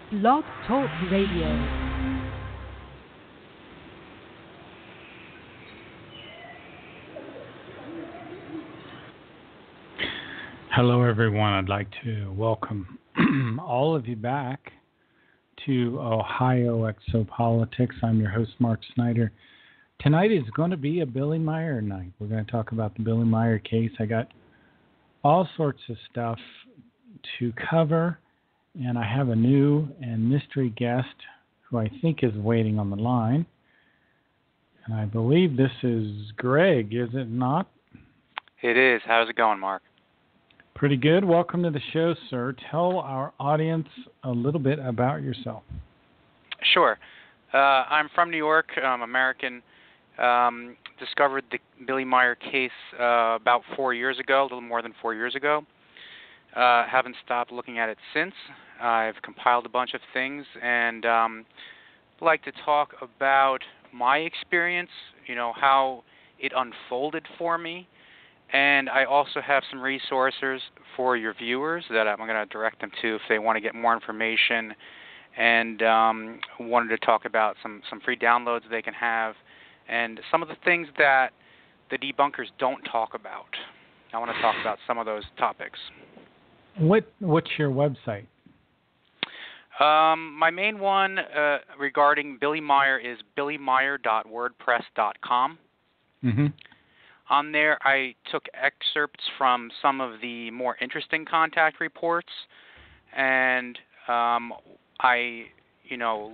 Blog Talk Radio. Hello, everyone. I'd like to welcome all of you back to Ohio Exopolitics. I'm your host, Mark Snyder. Tonight is going to be a Billy Meier night. We're going to talk about the Billy Meier case. I got all sorts of stuff to cover, and I have a new and mystery guest who I think is waiting on the line. And I believe this is Greg, is it not? It is. How's it going, Mark? Pretty good. Welcome to the show, sir. Tell our audience a little bit about yourself. Sure. I'm from New York. I'm American. Discovered the Billy Meier case about 4 years ago, a little more than 4 years ago. Haven't stopped looking at it since. I've compiled a bunch of things and like to talk about my experience, how it unfolded for me. And I also have some resources for your viewers that I'm going to direct them to if they want to get more information and wanted to talk about some free downloads they can have and some of the things that the debunkers don't talk about. I want to talk about some of those topics. What's your website? My main one regarding Billy Meier is billymeier.wordpress.com. Mm-hmm. On there, I took excerpts from some of the more interesting contact reports, and I,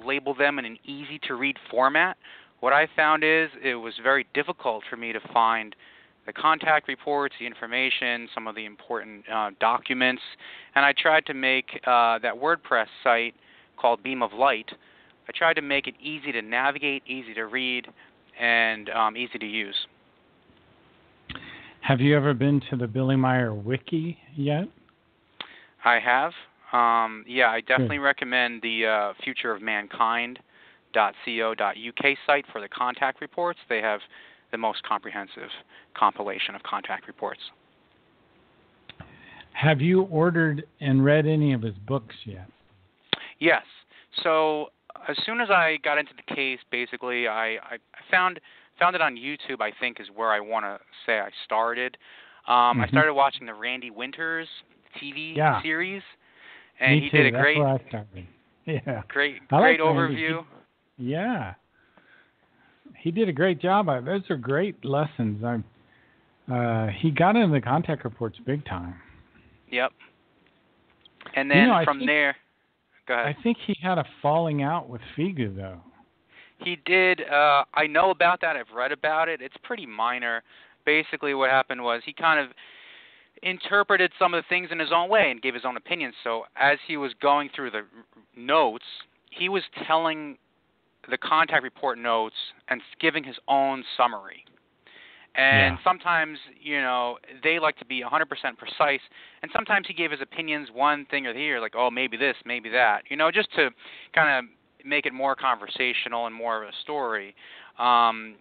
labeled them in an easy-to-read format. What I found is it was very difficult for me to find the contact reports, the information, some of the important documents, and I tried to make that WordPress site called Beam of Light. I tried to make it easy to navigate, easy to read, and easy to use. Have you ever been to the Billy Meier Wiki yet? I have. I definitely Good. recommend the futureofmankind.co.uk site for the contact reports. They have the most comprehensive compilation of contact reports. Have you ordered and read any of his books yet? Yes. So as soon as I got into the case, basically, I found it on YouTube, I think, is where I want to say I started. I started watching the Randy Winters TV series, and he did a great, That's where I started. Yeah, great like overview. He did a great job. Those are great lessons. He got into the contact reports big time. Yep. And then there, go ahead. I think he had a falling out with Figu, though. He did. I know about that. I've read about it. It's pretty minor. Basically, what happened was he kind of interpreted some of the things in his own way and gave his own opinion. So as he was going through the notes, he was telling the contact report notes and giving his own summary. And sometimes, they like to be 100% precise. And sometimes he gave his opinions one thing or the other, like, oh, maybe this, maybe that, just to kind of make it more conversational and more of a story. I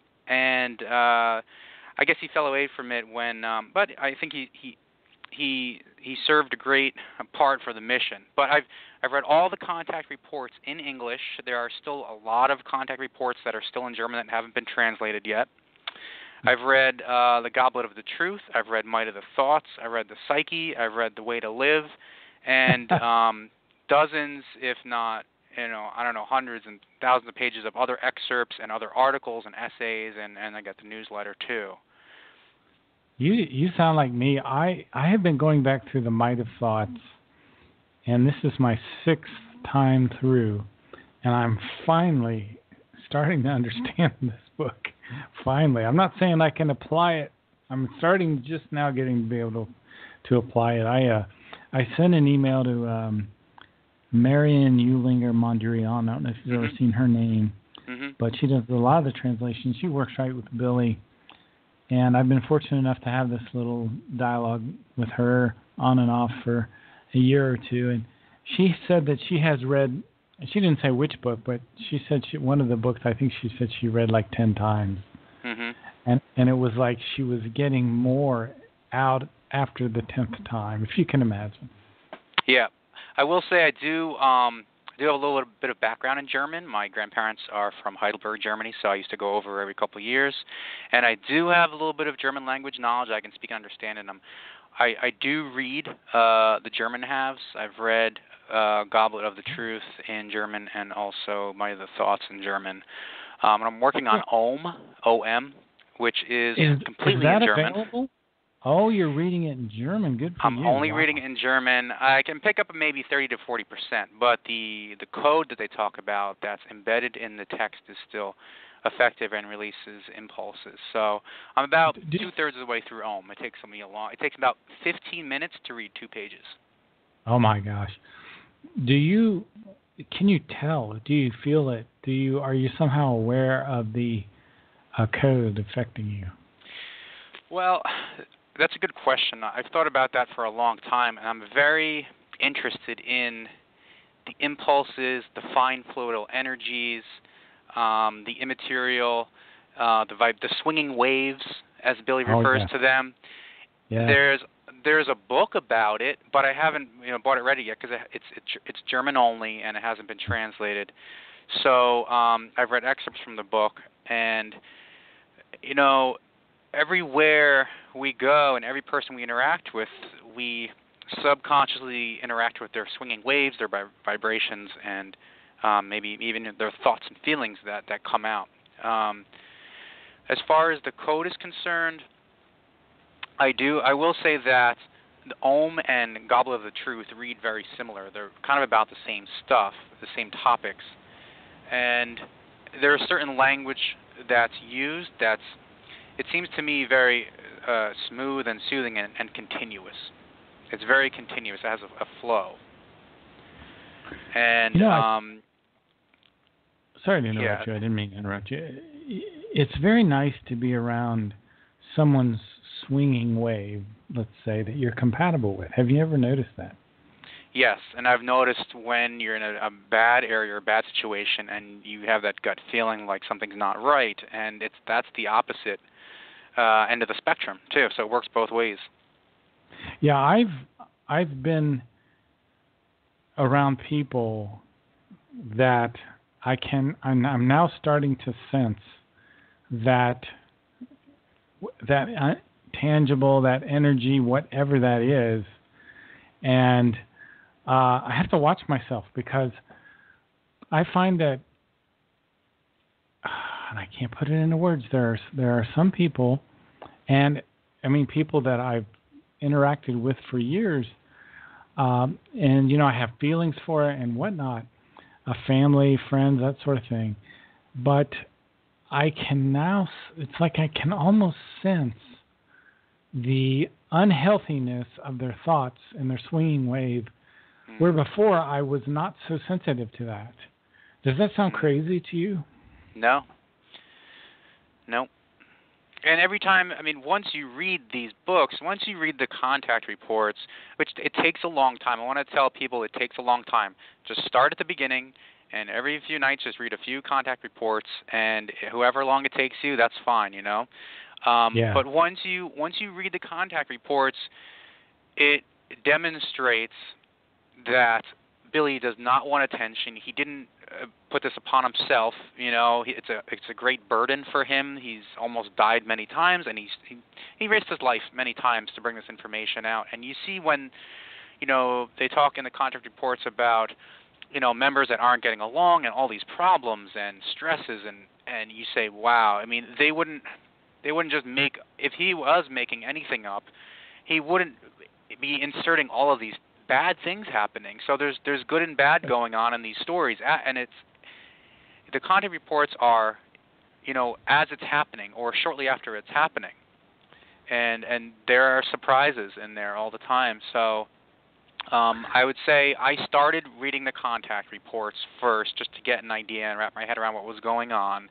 guess he fell away from it when, but I think he served a great part for the mission. But I've read all the contact reports in English. There are still a lot of contact reports that are still in German that haven't been translated yet. I've read The Goblet of the Truth. I've read Might of the Thoughts. I've read The Psyche. I've read The Way to Live. And dozens, if not, hundreds and thousands of pages of other excerpts and other articles and essays, and I got the newsletter too. You sound like me. I have been going back through the Might of Thoughts, and this is my 6th time through, and I'm finally starting to understand this book. Finally. I'm not saying I can apply it. I'm starting just now getting to be able to apply it. I sent an email to Marion Eulinger Mondrian. I don't know if you've ever seen her name, but she does a lot of the translations. She works right with Billy, and I've been fortunate enough to have this little dialogue with her on and off for a year or two, and she said that she has read, she didn't say which book, but she said one of the books, I think she said she read like 10 times, and it was like she was getting more out after the 10th time, if you can imagine. Yeah. I will say I do do have a little bit of background in German. My grandparents are from Heidelberg, Germany, so I used to go over every couple of years. And I do have a little bit of German language knowledge. I can speak and understand it. I do read the German halves. I've read Goblet of the Truth in German and also Meier the Thoughts in German. And I'm working on OM, which is completely in German. Available? Oh, you're reading it in German. Good for you. I'm only wow. reading it in German. I can pick up maybe 30 to 40%, but the code that they talk about that's embedded in the text is still effective and releases impulses. So I'm about two-thirds of the way through It takes me It takes about 15 minutes to read 2 pages. Oh my gosh! Can you tell? Do you feel it? Are you somehow aware of the code affecting you? Well, that's a good question. I've thought about that for a long time, and I'm very interested in the impulses, the fine fluidal energies, the immaterial, the swinging waves, as Billy refers to them. Yeah. There's a book about it, but I haven't bought it ready yet because it's German only and it hasn't been translated. So I've read excerpts from the book, and everywhere we go and every person we interact with, we subconsciously interact with their swinging waves, their vibrations, and maybe even their thoughts and feelings that come out. As far as the code is concerned, I will say that the Om and Goblet of the Truth read very similar. They're kind of about the same stuff, the same topics. And there's certain language that's used it seems to me very smooth and soothing and continuous. It's very continuous. It has a flow. And sorry to interrupt you. I didn't mean to interrupt you. It's very nice to be around someone's swinging wave, let's say, that you're compatible with. Have you ever noticed that? Yes, and I've noticed when you're in a bad area or a bad situation and you have that gut feeling like something's not right, and that's the opposite end of the spectrum too. So it works both ways. Yeah, I've been around people that I'm now starting to sense that tangible, that energy, whatever that is, and I have to watch myself because I find that, and I can't put it into words. There are some people, and I mean people that I've interacted with for years, and I have feelings for it and whatnot, family, friends, that sort of thing. But I can now, it's like I can almost sense the unhealthiness of their thoughts and their swinging wave, where before I was not so sensitive to that. Does that sound crazy to you? No. And every time, once you read these books, once you read the contact reports, which it takes a long time. I want to tell people it takes a long time. Just start at the beginning, and every few nights just read a few contact reports, and however long it takes you, that's fine, But once you read the contact reports, it demonstrates that Billy does not want attention. He didn't put this upon himself. It's a great burden for him. He's almost died many times, and he risked his life many times to bring this information out. And you see when, they talk in the contact reports about, members that aren't getting along and all these problems and stresses, and you say, wow. They wouldn't just make, if he was making anything up, he wouldn't be inserting all of these bad things happening. So there's good and bad going on in these stories, and the content reports are, as it's happening or shortly after it's happening, and there are surprises in there all the time. So I would say I started reading the contact reports first just to get an idea and wrap my head around what was going on,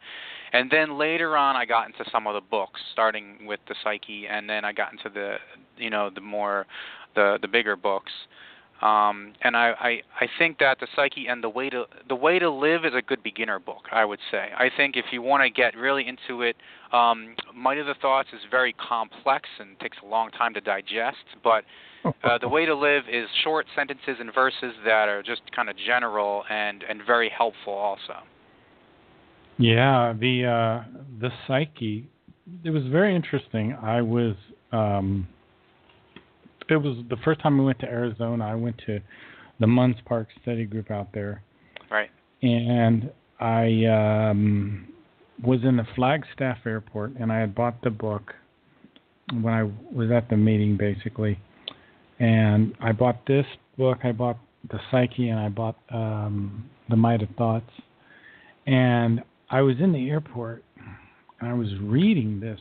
and then later on I got into some of the books, starting with the psyche, and then I got into the the bigger books. And I think that the psyche and the way to live is a good beginner book, I would say. I think if you want to get really into it, Might of the Thoughts is very complex and takes a long time to digest, but the way to live is short sentences and verses that are just kind of general and very helpful also. Yeah, the psyche, it was very interesting. It was the first time we went to Arizona. I went to the Munns Park study group out there. Right. And I was in the Flagstaff airport, and I had bought the book when I was at the meeting, basically. And I bought this book, I bought the Psyche, and I bought the Might of Thoughts. And I was in the airport, and I was reading this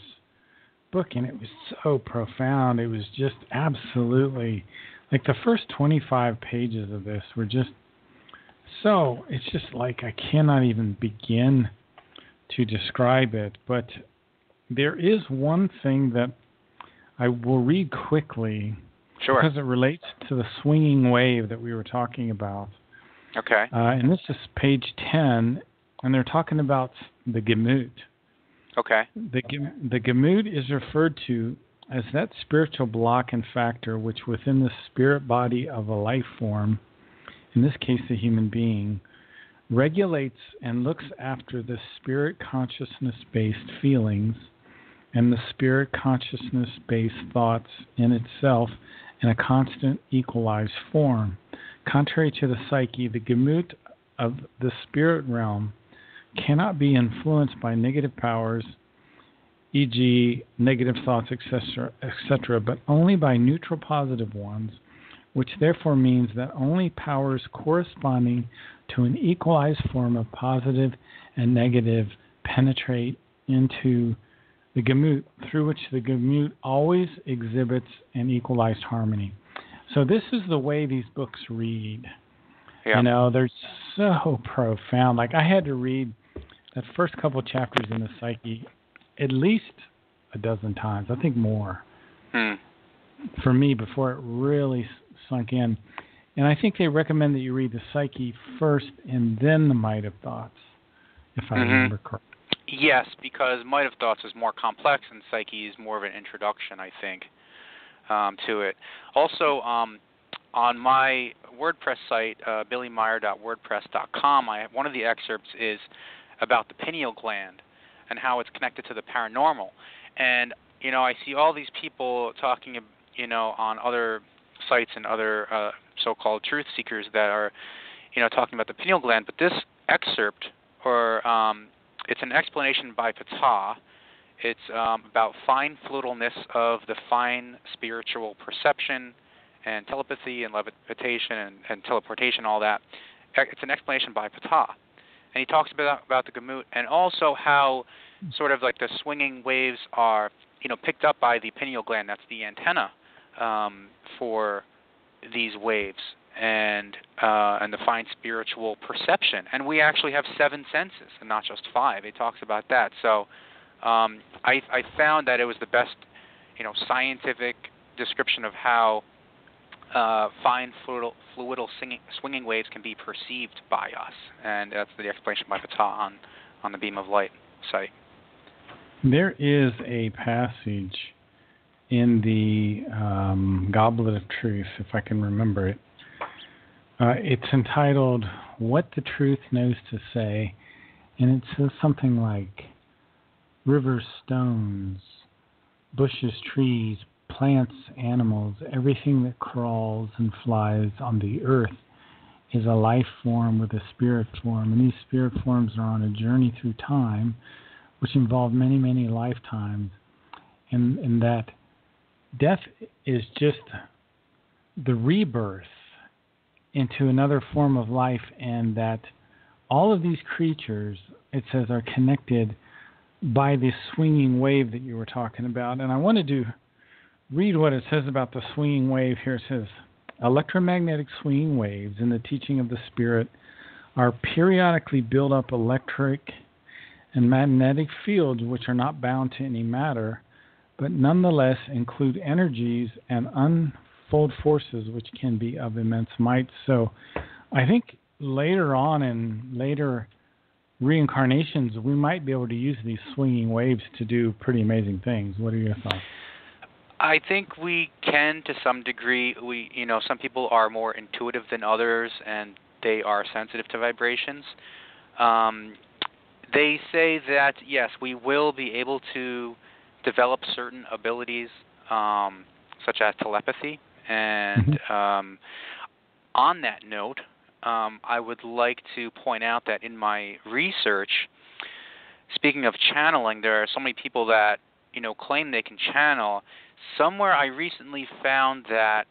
book, and it was so profound. It was just absolutely, like the first 25 pages of this were just so, it's just like I cannot even begin to describe it. But there is one thing that I will read quickly. Sure. Because it relates to the swinging wave that we were talking about. Okay. And this is page 10, and they're talking about the Gemut. Okay. The Gemut is referred to as that spiritual block and factor which within the spirit body of a life form, in this case the human being, regulates and looks after the spirit consciousness-based feelings and the spirit consciousness-based thoughts in itself in a constant equalized form. Contrary to the psyche, the Gemut of the spirit realm cannot be influenced by negative powers, e.g., negative thoughts, etc., but only by neutral positive ones, which therefore means that only powers corresponding to an equalized form of positive and negative penetrate into the Gemut, through which the Gemut always exhibits an equalized harmony. So this is the way these books read. Yeah. You know, they're so profound. Like I had to read that first couple chapters in the Psyche at least a dozen times, I think more, for me before it really sunk in. And I think they recommend that you read the Psyche first and then the Might of Thoughts, if I remember correctly. Yes, because Might of Thoughts is more complex and Psyche is more of an introduction, I think, to it. Also, on my WordPress site, billymeier.wordpress.com, one of the excerpts is about the pineal gland and how it's connected to the paranormal. And, you know, I see all these people talking, you know, on other sites and other so-called truth seekers that are, you know, talking about the pineal gland. But this excerpt, or it's an explanation by Ptah. It's about fine fluidalness of the fine spiritual perception and telepathy and levitation and teleportation, all that. It's an explanation by Ptah. And he talks about the Gemut and also how sort of like the swinging waves are, you know, picked up by the pineal gland. That's the antenna for these waves and the fine spiritual perception. And we actually have 7 senses and not just 5. He talks about that. So I found that it was the best, you know, scientific description of how fine fluidal swinging waves can be perceived by us, and that's the explanation by Ptah on the Beam of Light site. There is a passage in the Goblet of Truth, if I can remember it. It's entitled "What the Truth Knows to Say," and it says something like, "Rivers, stones, bushes, trees, plants, animals, everything that crawls and flies on the earth is a life form with a spirit form, and these spirit forms are on a journey through time, which involve many, many lifetimes, and that death is just the rebirth into another form of life, and that all of these creatures," it says, "are connected by this swinging wave that you were talking about." And I wanted to read what it says about the swinging wave here. It says, "Electromagnetic swinging waves in the teaching of the Spirit are periodically built up electric and magnetic fields which are not bound to any matter, but nonetheless include energies and fold forces which can be of immense might. So I think later on in later reincarnations, we might be able to use these swinging waves to do pretty amazing things. What are your thoughts? I think we can to some degree. Some people are more intuitive than others, and they are sensitive to vibrations. They say that, yes, we will be able to develop certain abilities, such as telepathy. And on that note, I would like to point out that in my research, speaking of channeling, there are so many people that claim they can channel. Somewhere I recently found that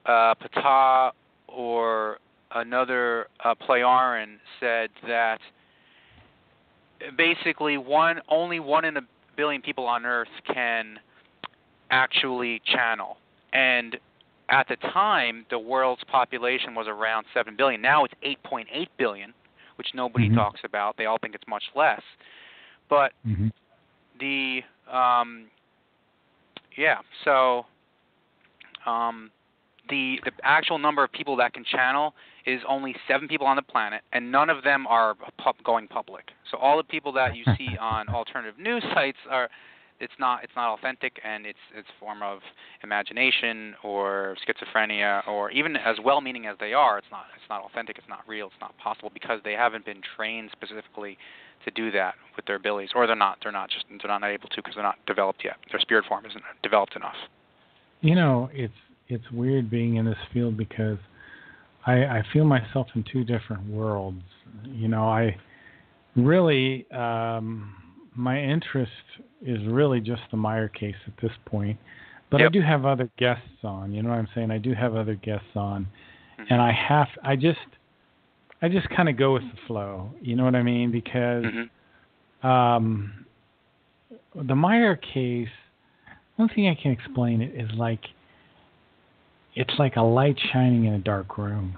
Ptah or another Playaran said that basically only 1 in a billion people on Earth can actually channel. And at the time, the world's population was around 7 billion. Now it's 8.8 billion, which nobody talks about. They all think it's much less. But the actual number of people that can channel is only 7 people on the planet, and none of them are going public. So all the people that you see on alternative news sites it's not authentic, and it's a form of imagination or schizophrenia, or even as well-meaning as they are, it's not authentic, it's not real, it's not possible, because they haven't been trained specifically to do that with their abilities, or they're not able to because they're not developed yet. Their spirit form isn't developed enough. It's weird being in this field because I feel myself in 2 different worlds. I really my interest is really just the Meier case at this point, but I do have other guests on. You know what I'm saying? I do have other guests on, and I just kind of go with the flow. You know what I mean? Because the Meier case, one thing I can explain it is it's like a light shining in a dark room,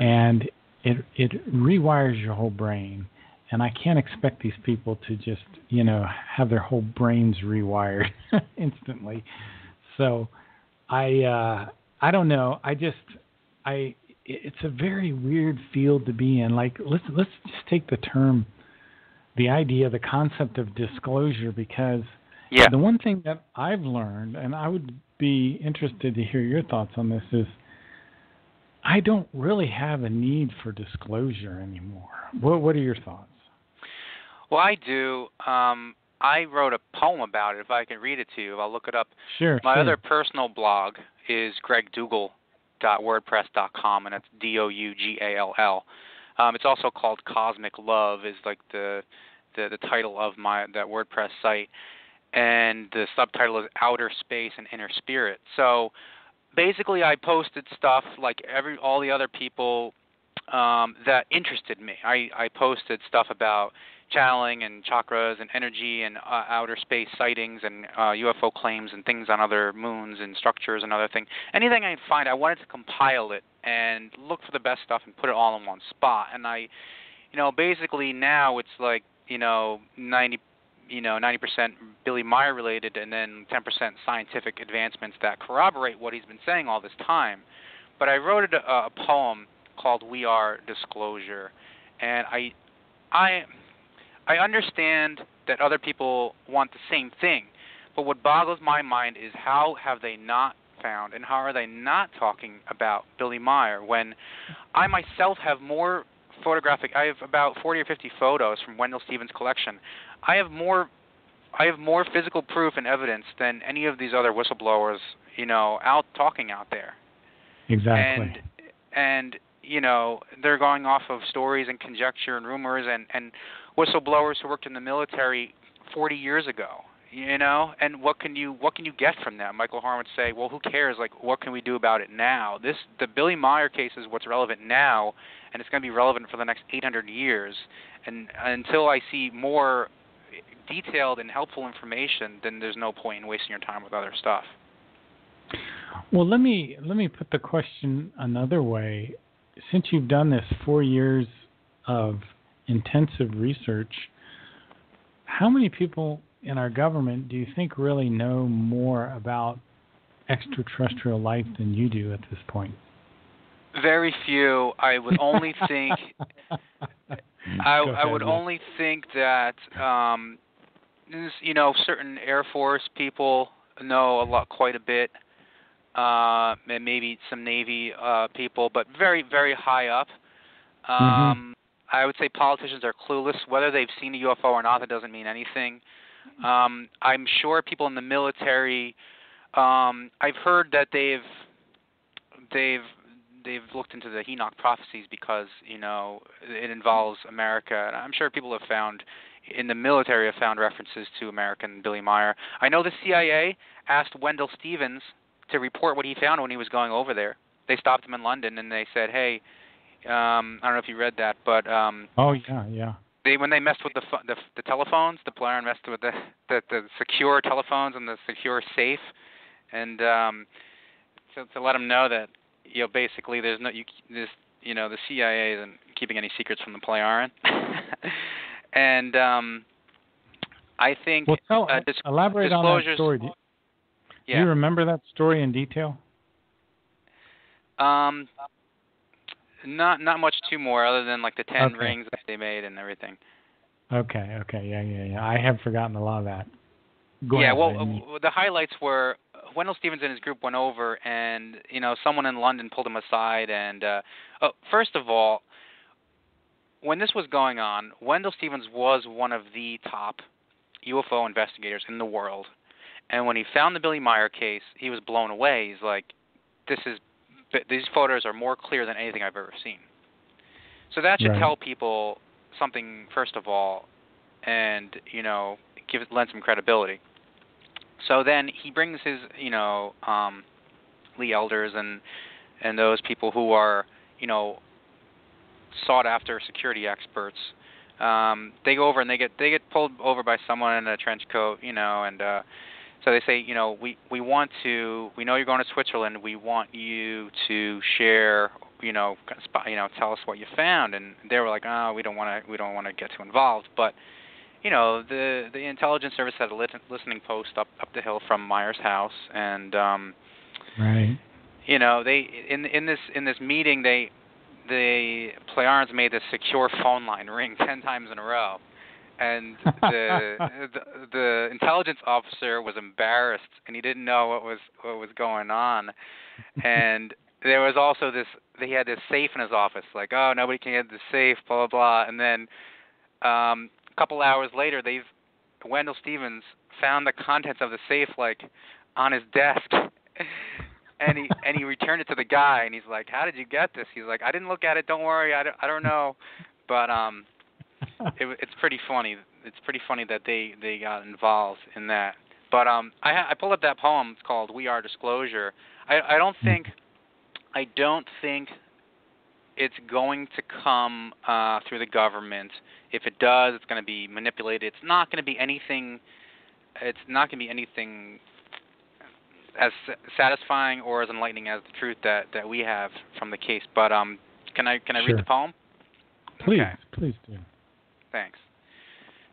and it rewires your whole brain. And I can't expect these people to just, have their whole brains rewired instantly. So I don't know. It's a very weird field to be in. Like, let's just take the concept of disclosure, because the one thing that I've learned, and I would be interested to hear your thoughts on this, is I don't really have a need for disclosure anymore. What are your thoughts? Well, I do. I wrote a poem about it. If I can read it to you, I'll look it up. Sure. My other personal blog is gregdougall.wordpress.com, and it's Dougall. It's also called Cosmic Love, is like the title of that WordPress site, and the subtitle is Outer Space and Inner Spirit. So basically, I posted stuff like all the other people that interested me. I posted stuff about channeling and chakras and energy and outer space sightings and UFO claims and things on other moons and structures and other things. Anything I find, I wanted to compile it and look for the best stuff and put it all in one spot. And basically now it's like 90% Billy Meier related, and then 10% scientific advancements that corroborate what he's been saying all this time. But I wrote a poem called "We Are Disclosure," and I understand that other people want the same thing, but what boggles my mind is how have they not found, and how are they not talking about Billy Meier, when I myself have more I have about 40 or 50 photos from Wendell Stevens' collection. I have more physical proof and evidence than any of these other whistleblowers, out there. Exactly. And they're going off of stories and conjecture and rumors and whistleblowers who worked in the military 40 years ago, and what can you get from them? Michael Horn would say, well, who cares? Like, what can we do about it now? The Billy Meier case is what's relevant now, and it's going to be relevant for the next 800 years. And until I see more detailed and helpful information, then there's no point in wasting your time with other stuff. Well, let me put the question another way. Since you've done this 4 years of intensive research, how many people in our government do you think really know more about extraterrestrial life than you do at this point. Very few. I would only think. I would only think that certain Air Force people know quite a bit, and maybe some Navy people, but very, very high up. I would say politicians are clueless. Whether they've seen a UFO or not, that doesn't mean anything. I'm sure people in the military. I've heard that they've looked into the Enoch prophecies because it involves America, and I'm sure people have found in the military have found references to American Billy Meier. I know the CIA asked Wendell Stevens to report what he found when he was going over there. They stopped him in London and they said, "Hey, I don't know if you read that, but yeah. When they messed with the telephones, the player messed with the secure telephones and the secure safe, and to let them know that basically there's the CIA isn't keeping any secrets from the player, and I think elaborate on that story. Do you remember that story in detail? Not much too more other than like the 10 rings that they made and everything. Okay, yeah. I have forgotten a lot of that. Go ahead. The highlights were Wendell Stevens and his group went over, and someone in London pulled him aside. And first of all, when this was going on, Wendell Stevens was one of the top UFO investigators in the world. And when he found the Billy Meier case, he was blown away. He's like, these photos are more clear than anything I've ever seen. So that should tell people something, first of all, and lend some credibility. So then he brings his Lee elders and those people who are sought after security experts. They go over and they get pulled over by someone in a trench coat, and so they say, we know you're going to Switzerland. We want you to share, tell us what you found. And they were like, we don't want to get too involved. But, the intelligence service had a listening post up the hill from Meier's house, and they in this meeting the Pleiarans made this secure phone line ring 10 times in a row. And the intelligence officer was embarrassed, and he didn't know what was going on. And there was also he had this safe in his office, like, oh, nobody can get the safe, blah, blah, blah. And then a couple hours later, Wendell Stevens found the contents of the safe, like, on his desk. And he returned it to the guy, and he's like, how did you get this? He's like, I didn't look at it, don't worry, I don't know. But it's pretty funny. It's pretty funny that they got involved in that. But I pulled up that poem. It's called "We Are Disclosure." I don't think it's going to come through the government. If it does, it's going to be manipulated. It's not going to be anything. It's not going to be anything as satisfying or as enlightening as the truth that we have from the case. But can I read the poem? Please do. Thanks.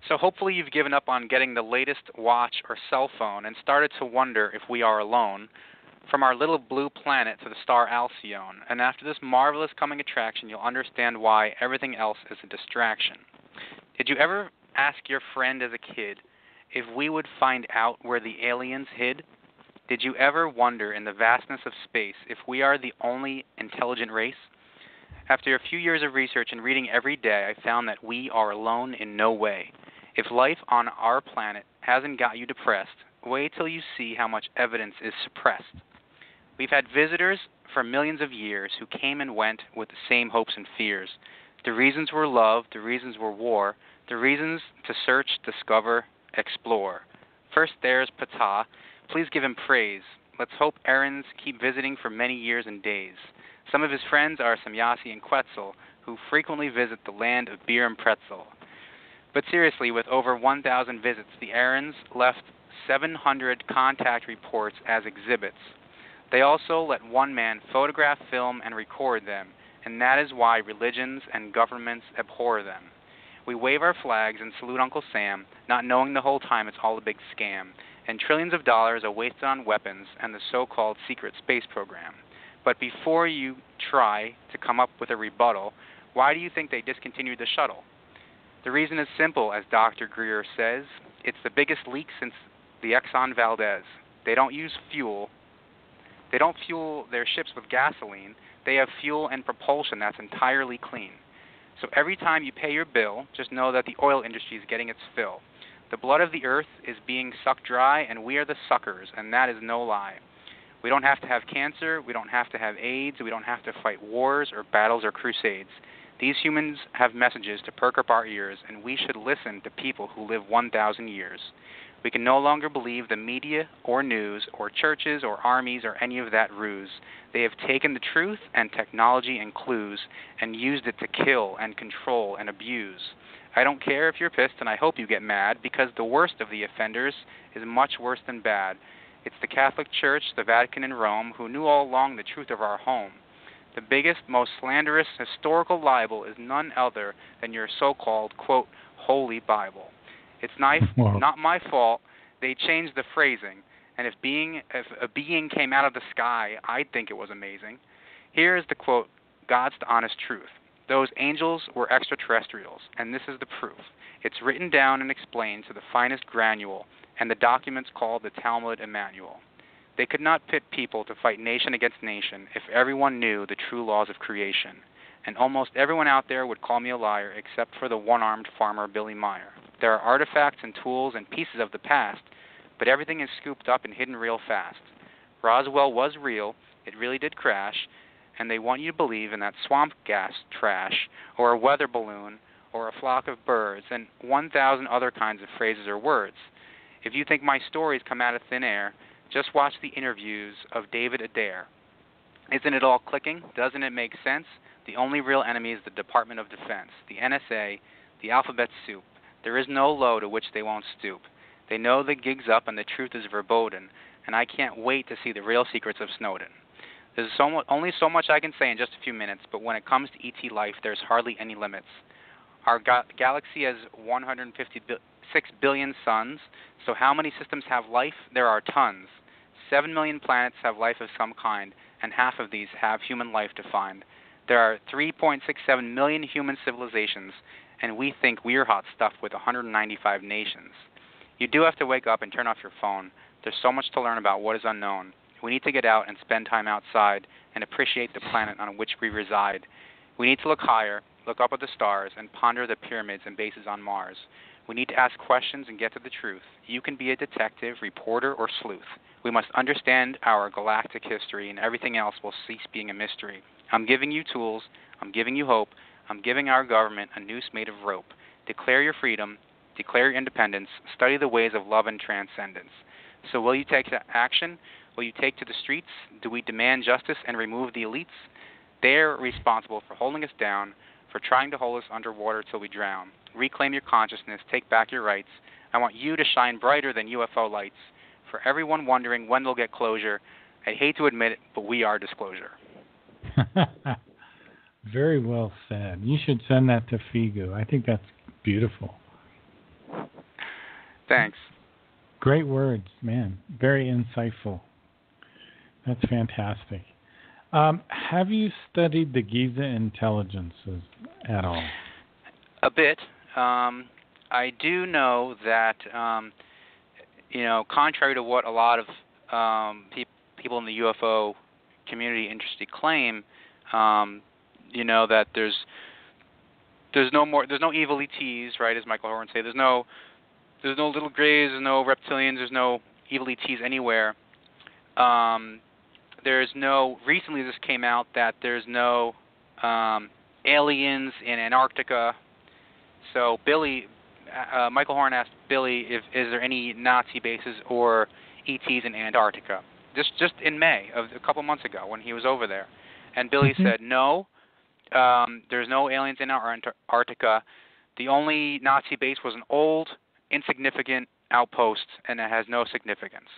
So hopefully you've given up on getting the latest watch or cell phone and started to wonder if we are alone, from our little blue planet to the star Alcyone. And after this marvelous coming attraction, you'll understand why everything else is a distraction. Did you ever ask your friend as a kid if we would find out where the aliens hid? Did you ever wonder in the vastness of space if we are the only intelligent race? After a few years of research and reading every day, I found that we are alone in no way. If life on our planet hasn't got you depressed, wait till you see how much evidence is suppressed. We've had visitors for millions of years who came and went with the same hopes and fears. The reasons were love, the reasons were war, the reasons to search, discover, explore. First there's Ptah. Please give him praise. Let's hope Aaron's keep visiting for many years and days. Some of his friends are Samyasi and Quetzal, who frequently visit the land of beer and pretzel. But seriously, with over 1,000 visits, the Aarons left 700 contact reports as exhibits. They also let one man photograph, film, and record them, and that is why religions and governments abhor them. We wave our flags and salute Uncle Sam, not knowing the whole time it's all a big scam. and trillions of dollars are wasted on weapons and the so-called secret space program. But before you try to come up with a rebuttal, why do you think they discontinued the shuttle? The reason is simple, as Dr. Greer says. It's the biggest leak since the Exxon Valdez. They don't use fuel. They don't fuel their ships with gasoline. They have fuel and propulsion that's entirely clean. So every time you pay your bill, just know that the oil industry is getting its fill. The blood of the earth is being sucked dry, and we are the suckers, and that is no lie. We don't have to have cancer. We don't have to have AIDS. We don't have to fight wars or battles or crusades. These humans have messages to perk up our ears, and we should listen to people who live 1,000 years. We can no longer believe the media or news or churches or armies or any of that ruse. They have taken the truth and technology and clues and used it to kill and control and abuse. I don't care if you're pissed, and I hope you get mad, because the worst of the offenders is much worse than bad. It's the Catholic Church, the Vatican, and Rome, who knew all along the truth of our home. The biggest, most slanderous historical libel is none other than your so-called, quote, Holy Bible. It's not my fault. They changed the phrasing, and if a being came out of the sky, I'd think it was amazing. Here is the quote, God's the honest truth. Those angels were extraterrestrials, and this is the proof. It's written down and explained to the finest granule, and the documents called the Talmud Emmanuel. They could not pit people to fight nation against nation if everyone knew the true laws of creation. And almost everyone out there would call me a liar except for the one-armed farmer Billy Meier. There are artifacts and tools and pieces of the past, but everything is scooped up and hidden real fast. Roswell was real, it really did crash, and they want you to believe in that swamp gas trash, or a weather balloon, or a flock of birds, and 1,000 other kinds of phrases or words. If you think my stories come out of thin air, just watch the interviews of David Adair. Isn't it all clicking? Doesn't it make sense? The only real enemy is the Department of Defense, the NSA, the alphabet soup. There is no low to which they won't stoop. They know the gig's up and the truth is verboten, and I can't wait to see the real secrets of Snowden. There's only so much I can say in just a few minutes, but when it comes to ET life, there's hardly any limits. Our galaxy has 156 billion suns, so how many systems have life? There are tons. 7 million planets have life of some kind, and half of these have human life to find. There are 3.67 million human civilizations, and we think we're hot stuff with 195 nations. You do have to wake up and turn off your phone. There's so much to learn about what is unknown. We need to get out and spend time outside and appreciate the planet on which we reside. We need to look higher, look up at the stars, and ponder the pyramids and bases on Mars. We need to ask questions and get to the truth. You can be a detective, reporter, or sleuth. We must understand our galactic history, and everything else will cease being a mystery. I'm giving you tools. I'm giving you hope. I'm giving our government a noose made of rope. Declare your freedom. Declare your independence. Study the ways of love and transcendence. So will you take action? Will you take to the streets? Do we demand justice and remove the elites? They're responsible for holding us down, for trying to hold us underwater till we drown. Reclaim your consciousness. Take back your rights. I want you to shine brighter than UFO lights. For everyone wondering when they'll get closure, I hate to admit it, but we are disclosure. Very well said. You should send that to Figu. I think that's beautiful. Thanks. Great words, man. Very insightful. That's fantastic. Have you studied the Giza intelligences at all? A bit. I do know that, contrary to what a lot of people in the UFO community industry claim, that there's no evil ETs, right? As Michael Horn say, there's no little grays, there's no reptilians, there's no evil ETs anywhere. Recently this came out that there's no aliens in Antarctica. So Michael Horn asked Billy is there any Nazi bases or ETs in Antarctica? Just in May of a couple months ago when he was over there. And Billy said, no, there's no aliens in Antarctica. The only Nazi base was an old, insignificant outpost, and it has no significance.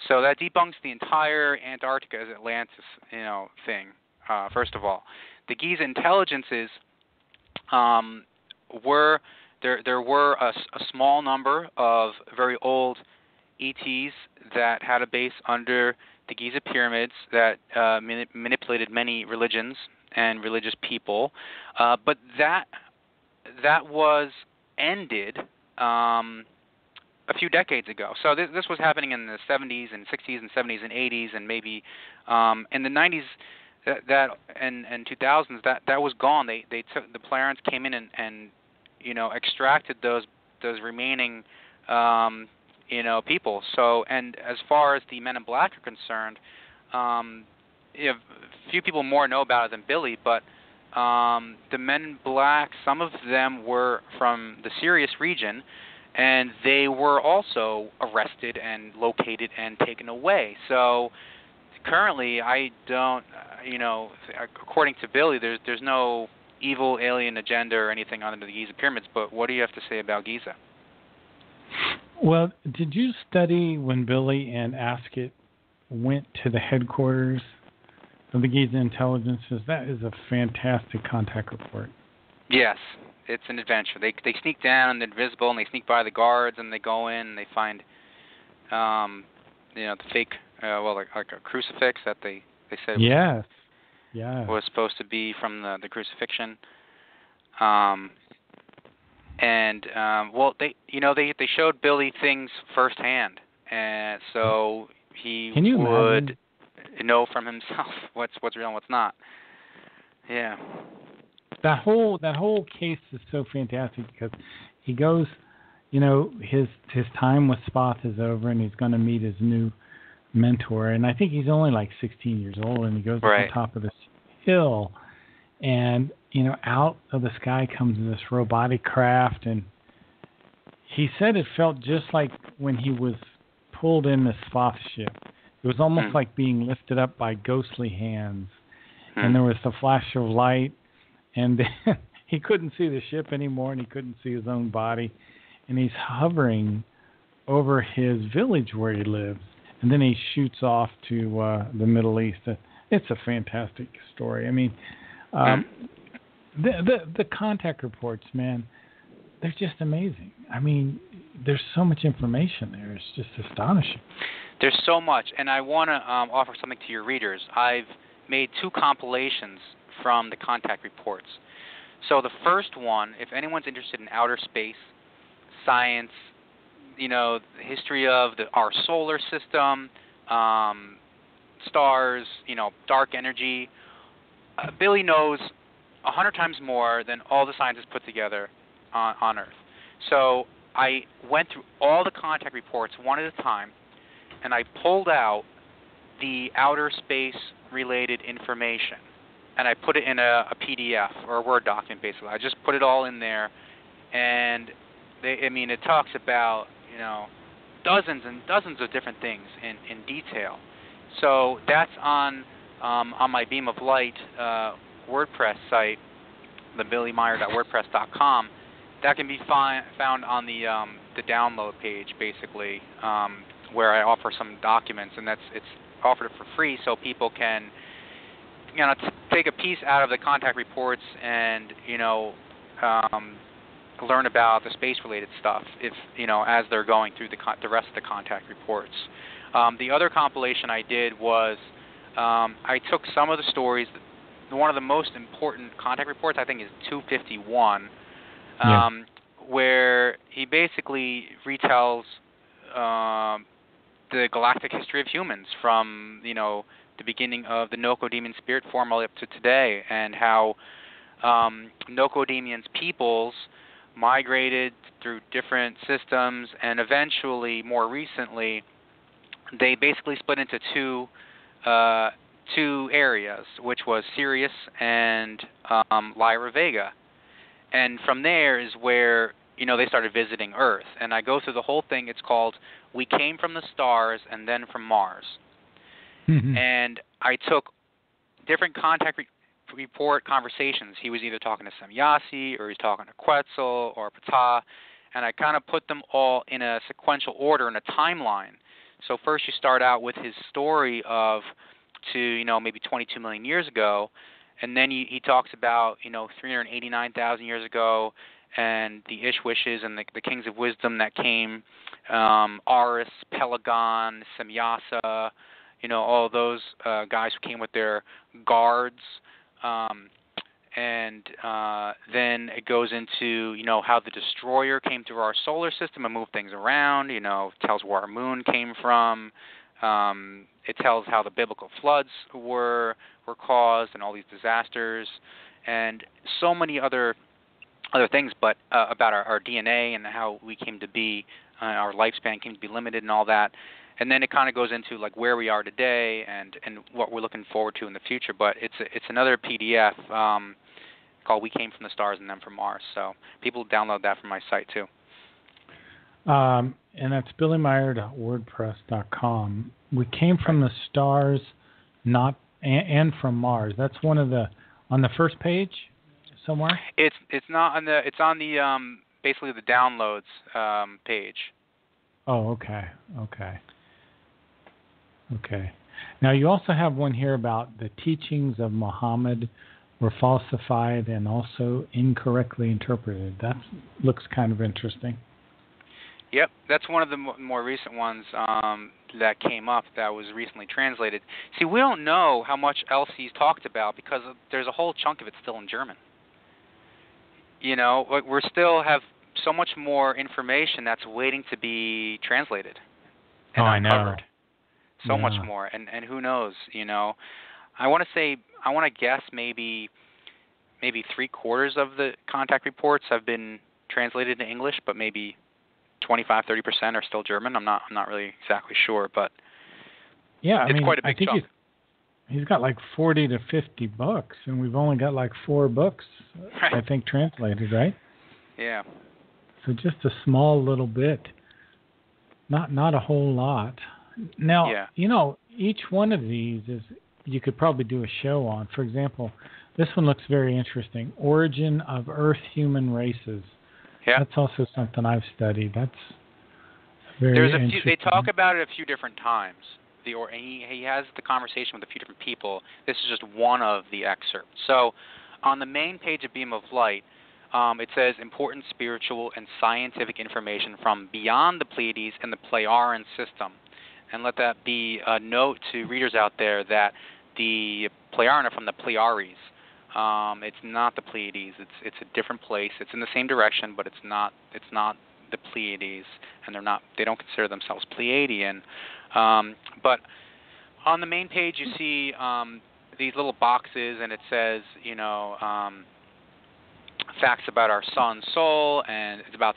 So that debunks the entire Antarctica as Atlantis, thing. First of all, the Giza intelligences were a small number of very old ETs that had a base under the Giza pyramids that manipulated many religions and religious people, but that was ended a few decades ago. So this was happening in the 70s and 60s and 70s and 80s and maybe in the 90s that and 2000s that was gone. They took the Plarians came in and extracted those remaining people. So, and as far as the Men in Black are concerned, few people more know about it than Billy, but the Men in Black, some of them were from the Sirius region, and they were also arrested and located and taken away. So currently, I don't, according to Billy, there's no evil alien agenda or anything under the Giza pyramids, but what do you have to say about Giza? Well, did you study when Billy and Ascot went to the headquarters of the Giza Intelligences? That is a fantastic contact report. Yes, it's an adventure. They sneak down and they're invisible, and they sneak by the guards, and they go in and they find, the fake, like a crucifix that they said was supposed to be from the crucifixion. They showed Billy things firsthand, and so he would know from himself what's real and what's not. Yeah. That whole case is so fantastic because he goes, his time with Spoth is over and he's going to meet his new mentor, and I think he's only like 16 years old, and he goes up on top of this hill, and out of the sky comes this robotic craft, and he said it felt just like when he was pulled in the Spoth ship. It was almost like being lifted up by ghostly hands, and there was the flash of light, and then he couldn't see the ship anymore, and he couldn't see his own body, and he's hovering over his village where he lives, and then he shoots off to the Middle East. It's a fantastic story. I mean, the contact reports, man, they're just amazing. I mean, there's so much information there. It's just astonishing. There's so much, and I want to offer something to your readers. I've made 2 compilations from the contact reports. So the first one, if anyone's interested in outer space, science, the history of our solar system, stars, dark energy, Billy knows 100 times more than all the scientists put together on Earth. So I went through all the contact reports one at a time, and I pulled out the outer space related information, and I put it in a PDF or a Word document, basically. I just put it all in there, and it talks about dozens and dozens of different things in detail. So that's on my Beam of Light WordPress site, the billymeier.wordpress.com. That can be found on the download page, basically, where I offer some documents, and it's offered for free, so people can take a piece out of the contact reports and learn about the space-related stuff as they're going through the rest of the contact reports. The other compilation I did was I took some of the stories. One of the most important contact reports, I think, is 251, where he basically retells the galactic history of humans from the beginning of the Nocodemian spirit form all the way up to today, and how Nocodemians peoples migrated through different systems, and eventually, more recently, they basically split into two areas, which was Sirius and Lyra Vega. And from there is where they started visiting Earth. And I go through the whole thing. It's called "We Came from the Stars and Then from Mars." Mm-hmm. And I took different contact report conversations. He was either talking to Semyasi, or he's talking to Quetzal or Ptah, and I kind of put them all in a sequential order in a timeline. So first you start out with his story of maybe 22 million years ago, and then he talks about 389,000 years ago, and the Ishwishes and the Kings of Wisdom that came Aris, Pelagon, Semyasa, all those guys who came with their guards. And then it goes into, how the destroyer came through our solar system and moved things around. It tells where our moon came from. It tells how the biblical floods were caused and all these disasters, and so many other things, but about our DNA and how we came to be, our lifespan came to be limited and all that. And then it kind of goes into like where we are today and what we're looking forward to in the future. But it's another PDF called "We Came from the Stars and Then from Mars." So people download that from my site too. And that's billymeier.wordpress.com. We came from the stars, and from Mars. That's one of on the first page somewhere. It's not on the. It's on the basically the downloads page. Oh, okay. Now, you also have one here about the teachings of Muhammad were falsified and also incorrectly interpreted. That looks kind of interesting. Yep, that's one of the more recent ones that came up that was recently translated. See, we don't know how much else he's talked about because there's a whole chunk of it still in German. We still have so much more information that's waiting to be translated and uncovered. I know. So much more, and who knows? I want to guess maybe 3/4 of the contact reports have been translated to English, but maybe 25-30% are still German. I'm not really exactly sure, but it's quite a big chunk. He's got like 40 to 50 books, and we've only got like 4 books, right, I think, translated, right? Yeah. So just a small little bit, not a whole lot. Now, each one of these you could probably do a show on. For example, this one looks very interesting. Origin of Earth Human Races. Yeah. That's also something I've studied. That's very interesting. They talk about it a few different times. He has the conversation with a few different people. This is just one of the excerpts. So on the main page of Beam of Light, it says important spiritual and scientific information from beyond the Pleiades and the Plejaren system. And let that be a note to readers out there that the Plejaren are from the Plejares. It's not the Pleiades. It's a different place. It's in the same direction, but it's not the Pleiades, and they don't consider themselves Pleiadian. But on the main page, you see these little boxes, and it says, facts about our sun's soul, and it's about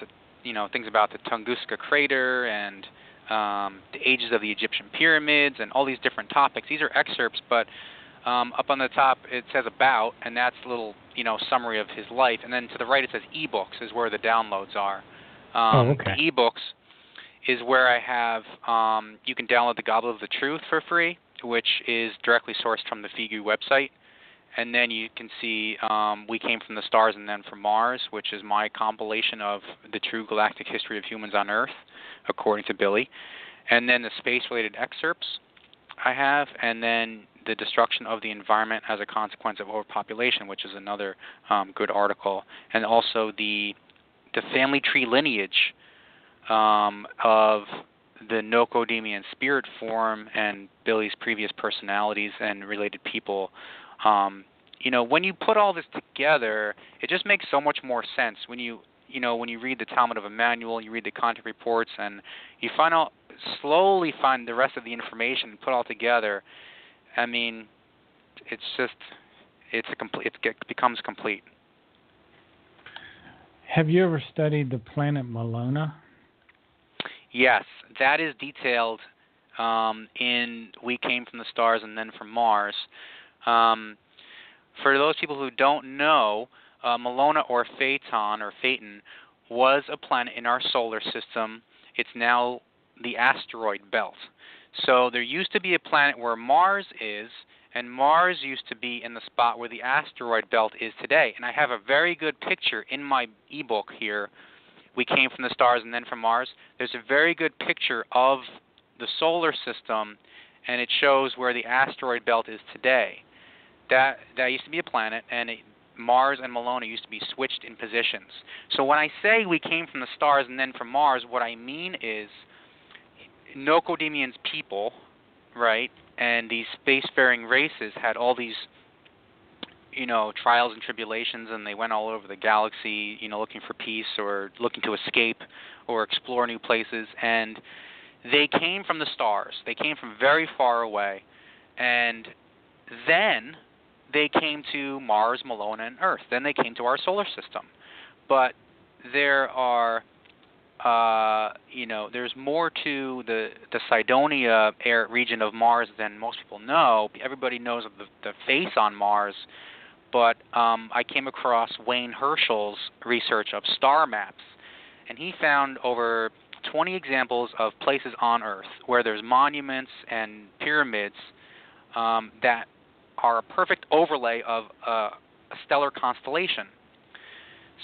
things about the Tunguska crater and the ages of the Egyptian pyramids and all these different topics. These are excerpts, but up on the top it says about, and that's a little summary of his life. And then to the right it says ebooks is where the downloads are. Okay. The ebooks is where I have you can download the Goblet of the Truth for free, which is directly sourced from the Figu website. And then you can see We Came from the Stars and Then from Mars, which is my compilation of the true galactic history of humans on Earth, according to Billy. And then the space-related excerpts I have, and then the destruction of the environment as a consequence of overpopulation, which is another good article. And also the family tree lineage of the Nocodemian spirit form and Billy's previous personalities and related people. When you put all this together, it just makes so much more sense. When you read the Talmud of Emmanuel, you read the contact reports, and you slowly find the rest of the information and put it all together. I mean, it becomes complete. Have you ever studied the planet Malona? Yes, that is detailed in We Came from the Stars and Then from Mars. For those people who don't know, Malona or Phaeton was a planet in our solar system. It's now the asteroid belt. So there used to be a planet where Mars is, and Mars used to be in the spot where the asteroid belt is today. And I have a very good picture in my ebook here, We Came from the Stars and Then from Mars. There's a very good picture of the solar system, and it shows where the asteroid belt is today. That used to be a planet, and Mars and Malona used to be switched in positions. So when I say we came from the stars and then from Mars, what I mean is Nocodemian's people, right, and these spacefaring races had all these, trials and tribulations, and they went all over the galaxy, looking for peace or looking to escape or explore new places. And they came from the stars. They came from very far away. And then they came to Mars, Malona, and Earth. Then they came to our solar system. But there are, there's more to the Cydonia region of Mars than most people know. Everybody knows of the face on Mars, but I came across Wayne Herschel's research of star maps, and he found over 20 examples of places on Earth where there's monuments and pyramids that are a perfect overlay of a stellar constellation.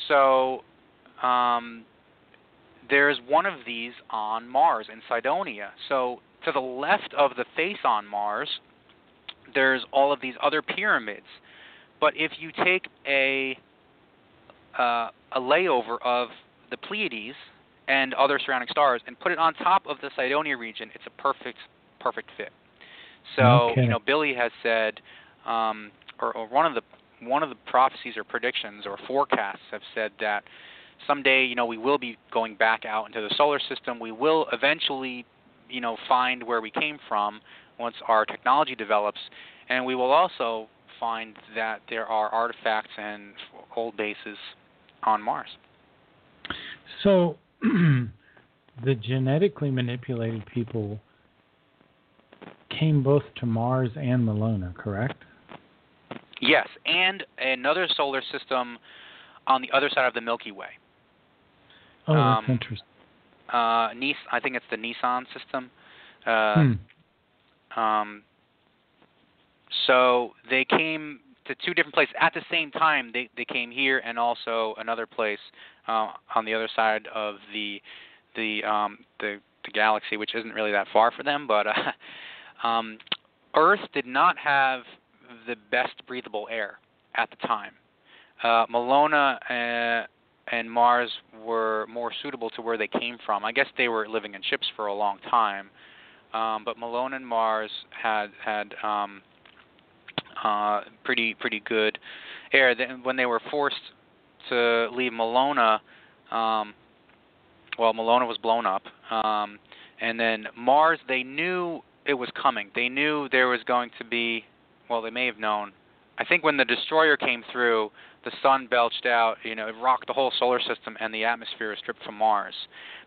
So there's one of these on Mars in Cydonia. So to the left of the face on Mars, there's all of these other pyramids. But if you take a layover of the Pleiades and other surrounding stars and put it on top of the Cydonia region, it's a perfect fit. So Billy has said, or one of the prophecies or predictions or forecasts have said that someday, we will be going back out into the solar system. We will eventually, find where we came from once our technology develops, and we will also find that there are artifacts and old bases on Mars. So the genetically manipulated people came both to Mars and Malona, correct? Yes, and another solar system on the other side of the Milky Way. Oh, that's interesting. I think it's the Nissan system. So they came to two different places at the same time. They came here and also another place on the other side of the galaxy, which isn't really that far for them. But Earth did not have the best breathable air at the time. Malona and Mars were more suitable to where they came from. I guess they were living in ships for a long time, but Malona and Mars had pretty good air. Then when they were forced to leave Malona, Malona was blown up, and then Mars, they knew it was coming. They knew there was going to be, they may have known. I think when the destroyer came through, the sun belched out, it rocked the whole solar system, and the atmosphere was stripped from Mars.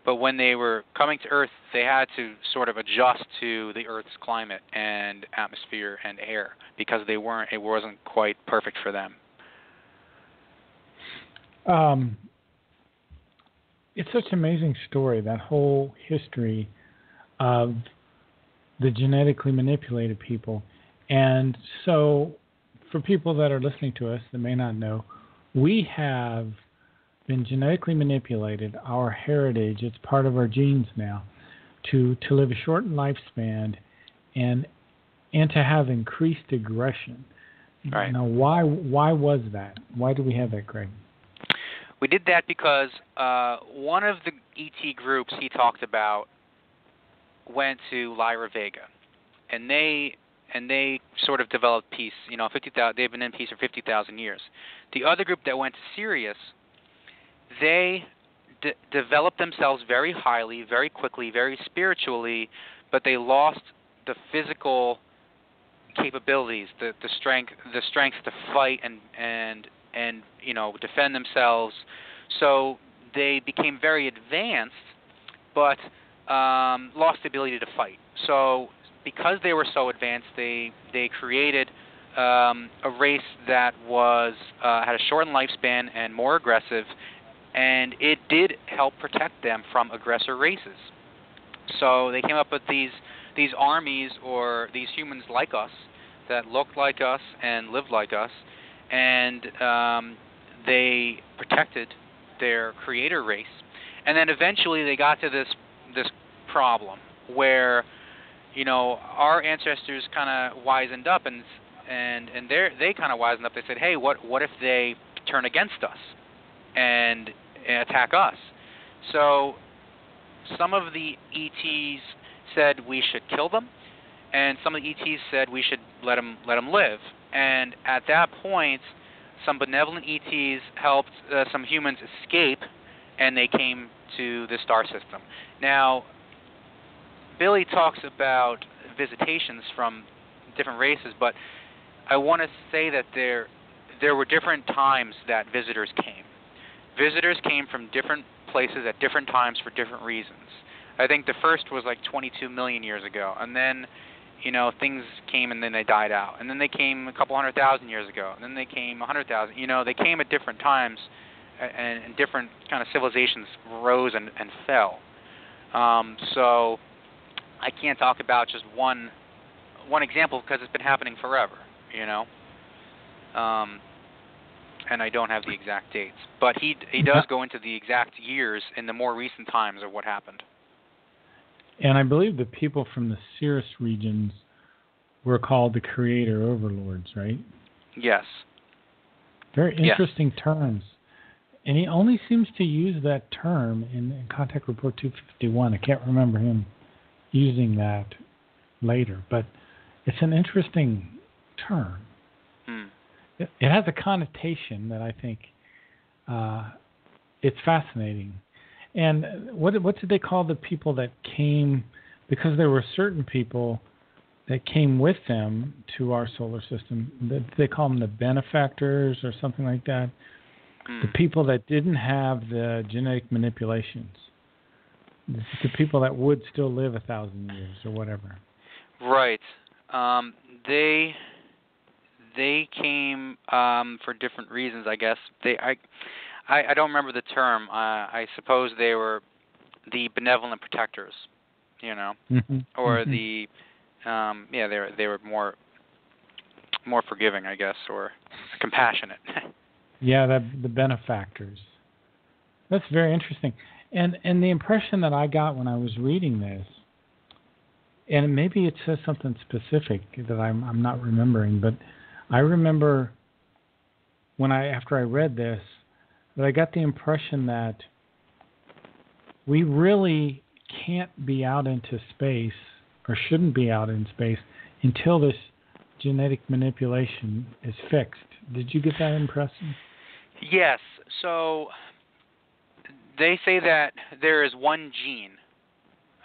But when they were coming to Earth, they had to sort of adjust to the Earth's climate and atmosphere and air because it wasn't quite perfect for them. It's such an amazing story, that whole history of the genetically manipulated people. And so for people that are listening to us that may not know, we have been genetically manipulated. Our heritage, it's part of our genes now, to live a shortened lifespan and to have increased aggression. Right. Now, why was that? Why do we have that, Greg? We did that because one of the ET groups he talked about went to Lyra Vega, and they sort of developed peace. 50,000. They've been in peace for 50,000 years. The other group that went to Sirius, they developed themselves very highly, very quickly, very spiritually, but they lost the physical capabilities, the strength to fight and defend themselves. So they became very advanced, but lost the ability to fight. So because they were so advanced, they created a race that had a shortened lifespan and more aggressive, and it did help protect them from aggressor races. So they came up with these armies, or these humans like us that looked like us and lived like us, and they protected their creator race. And then eventually they got to this problem where our ancestors kind of wisened up, and and they kind of wisened up. They said, hey, what if they turn against us and attack us? So some of the ETs said we should kill them, and some of the ETs said we should let them live. And at that point, some benevolent ETs helped some humans escape, and they came to the star system. Now, Billy talks about visitations from different races, but I want to say that there were different times that visitors came. Visitors came from different places at different times for different reasons. I think the first was like 22 million years ago, and then, things came and then they died out, and then they came a couple 100,000 years ago, and then they came 100,000. They came at different times, and different kind of civilizations rose and fell. So I can't talk about just one example because it's been happening forever, and I don't have the exact dates. But he does go into the exact years in the more recent times of what happened. And I believe the people from the Cirrus regions were called the creator overlords, right? Yes. Very interesting terms. And he only seems to use that term in Contact Report 251. I can't remember him using that later, but it's an interesting term. It has a connotation that I think it's fascinating. And what did they call the people that came? Because there were certain people that came with them to our solar system. They call them the benefactors or something like that. The people that didn't have the genetic manipulations. The people that would still live 1,000 years or whatever. Right. They came for different reasons, I guess. I don't remember the term. I suppose they were the benevolent protectors, or the they were more forgiving, I guess, or compassionate. Yeah, the benefactors. That's very interesting. And the impression that I got when I was reading this, and maybe it says something specific that I'm not remembering, but I remember after I read this, that I got the impression that we really can't be out into space, or shouldn't be out in space, until this genetic manipulation is fixed. Did you get that impression? Yes. So they say that there is one gene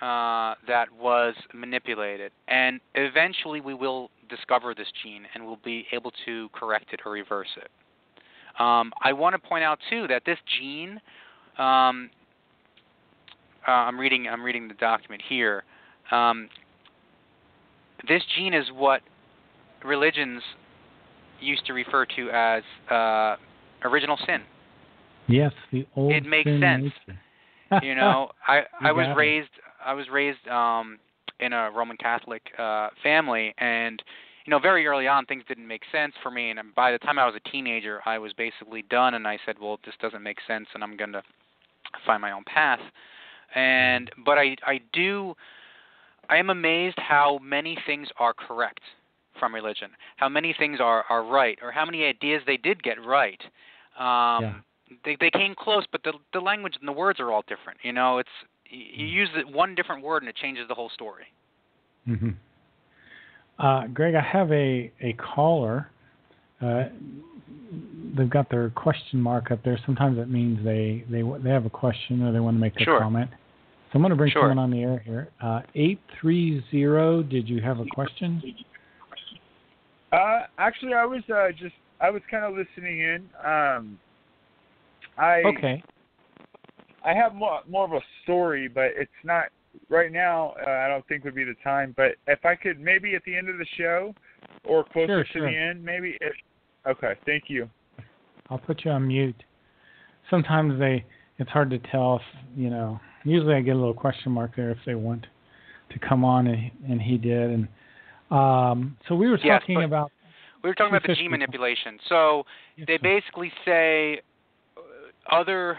that was manipulated, and eventually we will discover this gene and we'll be able to correct it or reverse it. I want to point out too that this gene, I'm reading the document here. This gene is what religions used to refer to as original sin. Yes, the old. It makes sense. I was raised in a Roman Catholic family, and very early on things didn't make sense for me, and by the time I was a teenager I was basically done, and I said, well, this doesn't make sense and I'm going to find my own path. But I am amazed how many things are correct from religion, how many things are right, or how many ideas they did get right. They came close, but the language and the words are all different. It's you use one different word and it changes the whole story. Mm-hmm. Greg, I have a caller. They've got their question mark up there. Sometimes that means they have a question or they want to make a comment. So I'm going to bring someone on the air here. 830, did you have a question? Actually, I was kind of listening in. Okay. I have more of a story, but it's not right now. I don't think would be the time. But if I could, maybe at the end of the show, or closer to the end, maybe. Okay, thank you. I'll put you on mute. Sometimes it's hard to tell if Usually I get a little question mark there if they want to come on, and he did. And so we were talking about. We were talking about the gene manipulation. So they basically say other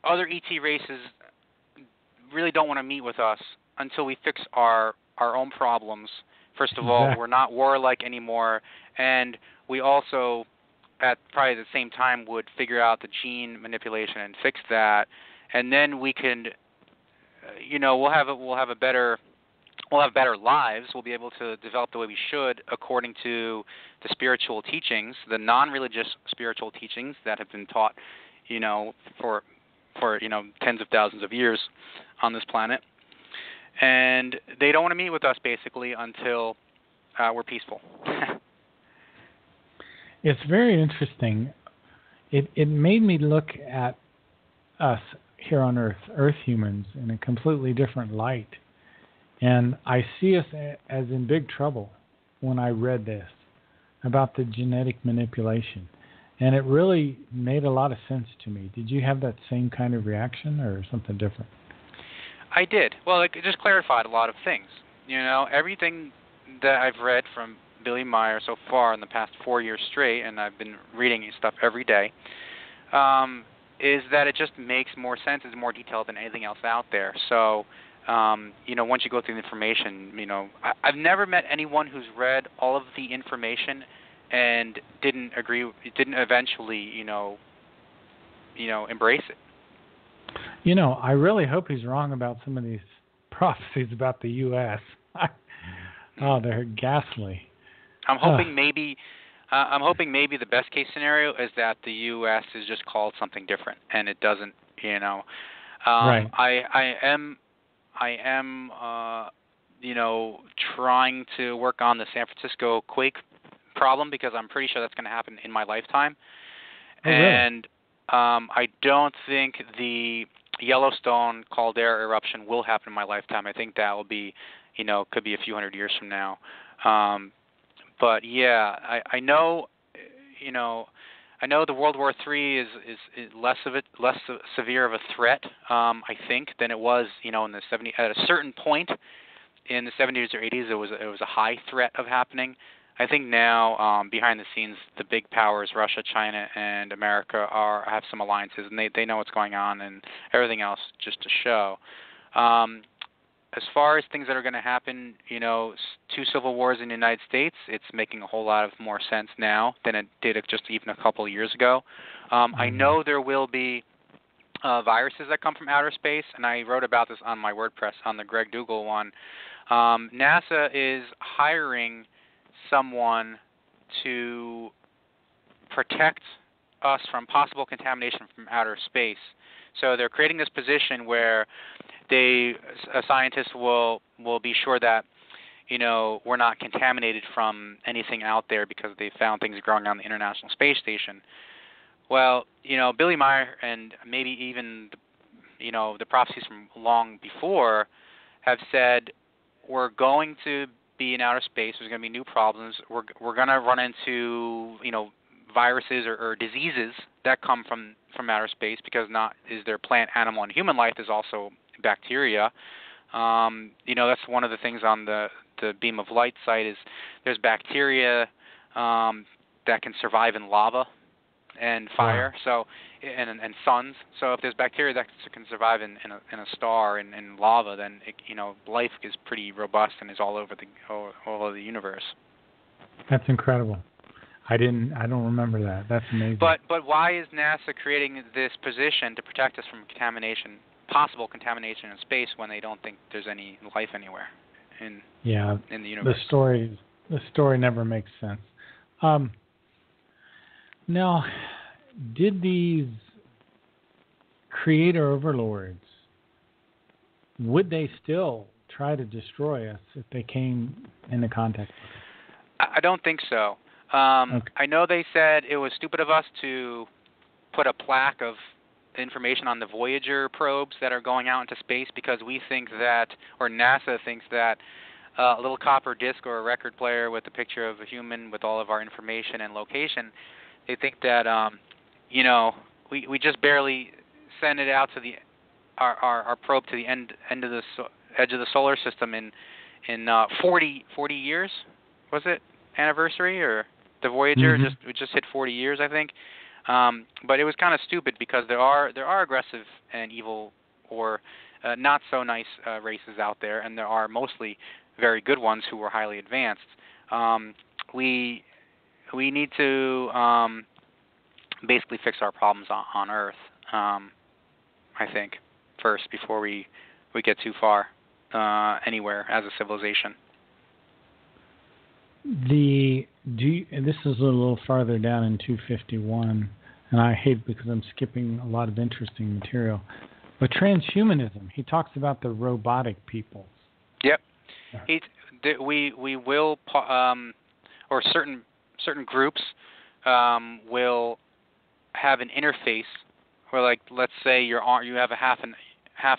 ET races really don't want to meet with us until we fix our own problems First of all, Exactly. we're not warlike anymore, and we also, at probably the same time, would figure out the gene manipulation and fix that, and then we can, we'll have better lives. We'll be able to develop the way we should according to the spiritual teachings, the non-religious spiritual teachings that have been taught, for tens of thousands of years on this planet. And they don't want to meet with us basically until we're peaceful. It's very interesting. It made me look at us here on Earth humans, in a completely different light. And I see us as in big trouble when I read this about the genetic manipulation. And it really made a lot of sense to me. Did you have that same kind of reaction or something different? I did. Well, it just clarified a lot of things. Everything that I've read from Billy Meier so far in the past 4 years straight, and I've been reading his stuff every day, is that it just makes more sense. It's more detailed than anything else out there. So, once you go through the information, I've never met anyone who's read all of the information and didn't eventually, embrace it. I really hope he's wrong about some of these prophecies about the U.S. Oh, they're ghastly. I'm hoping maybe the best case scenario is that the U.S. is just called something different, and it doesn't. Right. I am, trying to work on the San Francisco quake problem because I'm pretty sure that's going to happen in my lifetime. Oh, really? And I don't think the Yellowstone caldera eruption will happen in my lifetime. I think that will be, could be a few hundred years from now. But yeah, I know the World War III is less severe of a threat, I think, than it was, in the 70s. At a certain point in the 70s or 80s, it was a high threat of happening. I think now, behind the scenes, the big powers, Russia, China, and America, have some alliances, and they know what's going on, and everything else just to show. As far as things that are going to happen, 2 civil wars in the United States, it's making a whole lot of more sense now than it did just even a couple of years ago. I know there will be viruses that come from outer space, and I wrote about this on my WordPress on the Greg Dougall one. NASA is hiring someone to protect us from possible contamination from outer space. So they're creating this position where scientists will be sure that we're not contaminated from anything out there because they found things growing on the International Space Station. Well, Billy Meier and maybe even the prophecies from long before have said we're going to be in outer space. There's going to be new problems. We're going to run into viruses or diseases that come from outer space because not is there plant, animal, and human life. There's also bacteria. That's one of the things on the beam of light site is there's bacteria that can survive in lava and fire. Wow. So and suns. So if there's bacteria that can survive in a star in lava, then life is pretty robust and is all over the universe. That's incredible. I don't remember that. That's amazing. But why is NASA creating this position to protect us from possible contamination in space when they don't think there's any life anywhere in the universe? The story never makes sense. Now, did these creator overlords, would they still try to destroy us if they came into contact with us? I don't think so. Okay. I know they said it was stupid of us to put a plaque of information on the Voyager probes that are going out into space because we think that, or NASA thinks that, a little copper disc or a record player with a picture of a human with all of our information and location, they think that we just barely send it out to our probe to the end of the edge of the solar system in 40 years. Was it anniversary or the Voyager? Mm-hmm. We just hit 40 years, I think. But it was kind of stupid because there are aggressive and evil or not so nice races out there, and there are mostly very good ones who were highly advanced. We need to basically fix our problems on Earth, I think, first before we get too far anywhere as a civilization. This is a little farther down in 251, and I hate because I'm skipping a lot of interesting material. But transhumanism, he talks about the robotic peoples. Yep. We will, or certain groups will have an interface where, like, let's say you have a half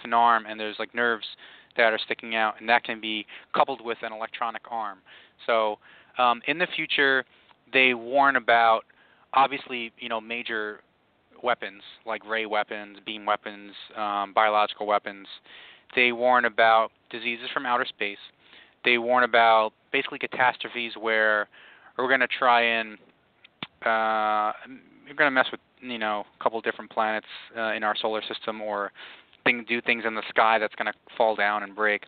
an arm, and there's like nerves that are sticking out, and that can be coupled with an electronic arm. So in the future, they warn about, obviously, major weapons like ray weapons, beam weapons, biological weapons. They warn about diseases from outer space. They warn about basically catastrophes where we're going to try and we're going to mess with a couple of different planets in our solar system, or do things in the sky that's going to fall down and break.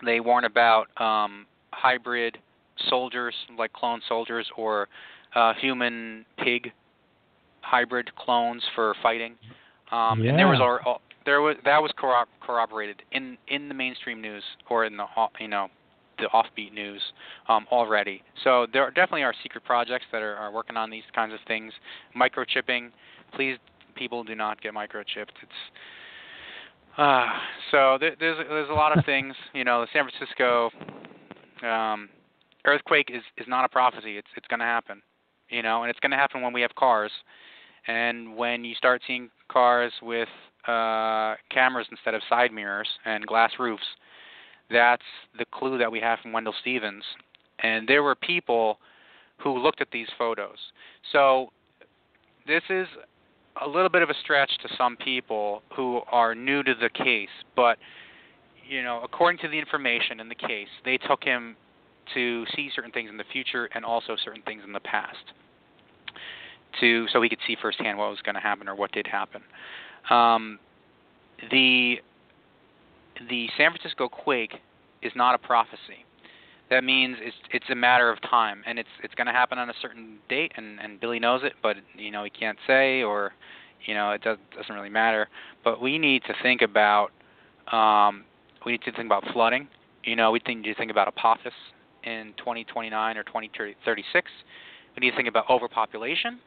They warn about hybrid soldiers, like clone soldiers, or human pig hybrid clones for fighting. And that was corroborated in the mainstream news, or in the the offbeat news already. So there definitely are secret projects that are working on these kinds of things. Microchipping, please, people, do not get microchipped. So there's a lot of things. The San Francisco earthquake is not a prophecy. It's going to happen. And it's going to happen when we have cars, and when you start seeing cars with cameras instead of side mirrors and glass roofs. That's the clue that we have from Wendell Stevens. And there were people who looked at these photos. So this is a little bit of a stretch to some people who are new to the case. But, according to the information in the case, they took him to see certain things in the future and also certain things in the past, so he could see firsthand what was going to happen or what did happen. The San Francisco quake is not a prophecy. That means it's a matter of time, and it's going to happen on a certain date, and Billy knows it, but he can't say, or it doesn't really matter. But we need to think about flooding. We need to think about Apophis in 2029 or 2036. We need to think about overpopulation.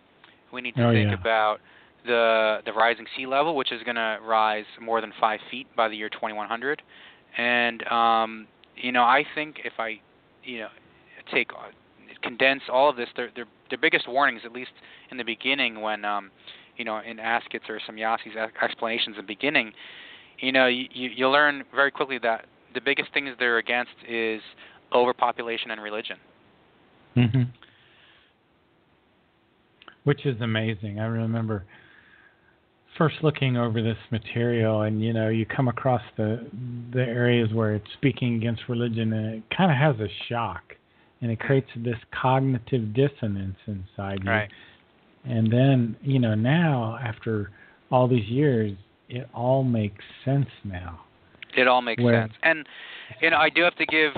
We need to think about the rising sea level, which is going to rise more than 5 feet by the year 2100. And I think if I condense all of this, their biggest warnings, at least in the beginning, when in Askett's or Semyasi's explanations in the beginning, you learn very quickly that the biggest things they're against is overpopulation and religion. Mm-hmm. Which is amazing. I remember first looking over this material, and you come across the areas where it's speaking against religion, and it kind of has a shock, and it creates this cognitive dissonance inside you. Right. And then now after all these years, it all makes sense now. It all makes sense, and I do have to give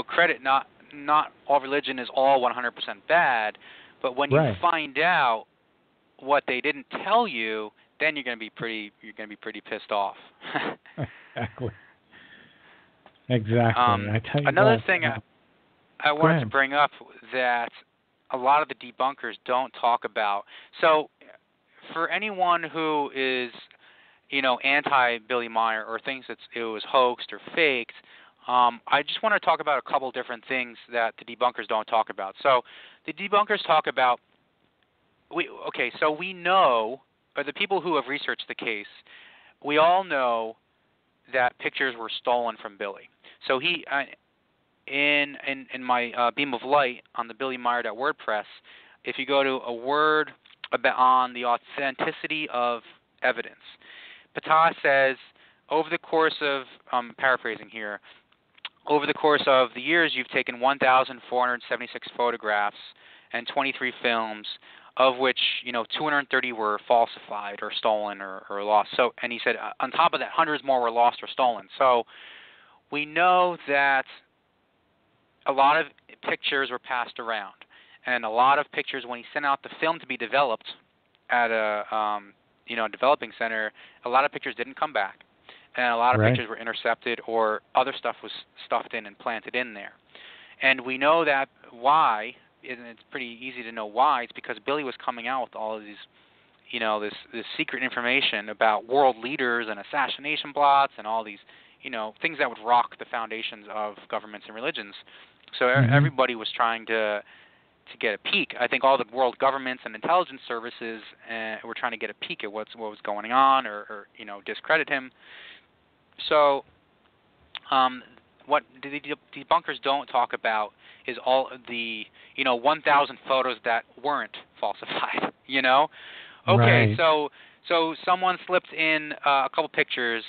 credit. Not all religion is all 100% bad, but when you find out what they didn't tell you, then you're going to be pretty pissed off. Exactly. I tell you another thing I wanted to bring up that a lot of the debunkers don't talk about. So, for anyone who is anti Billy Meier or thinks it was hoaxed or faked, I just want to talk about a couple different things that the debunkers don't talk about. So, the debunkers talk about so we know, or the people who have researched the case, we all know that pictures were stolen from Billy. So he, in my Beam of Light on the BillyMeier.wordpress, if you go to a word on the authenticity of evidence, Patah says, over the course of, paraphrasing here, over the course of the years, you've taken 1,476 photographs and 23 films, of which 230 were falsified or stolen or lost. So, and he said on top of that, hundreds more were lost or stolen. So we know that a lot of pictures were passed around, and a lot of pictures, when he sent out the film to be developed at a developing center, a lot of pictures didn't come back, and a lot of pictures were intercepted, or other stuff was stuffed in and planted in there. And we know that why, and it's pretty easy to know why. It's because Billy was coming out with all of these, this secret information about world leaders and assassination plots and all these, things that would rock the foundations of governments and religions. So everybody was trying to get a peek. I think all the world governments and intelligence services were trying to get a peek at what was going on, or discredit him. So what the debunkers don't talk about is all of the 1,000 photos that weren't falsified. Okay, so someone slipped in a couple pictures.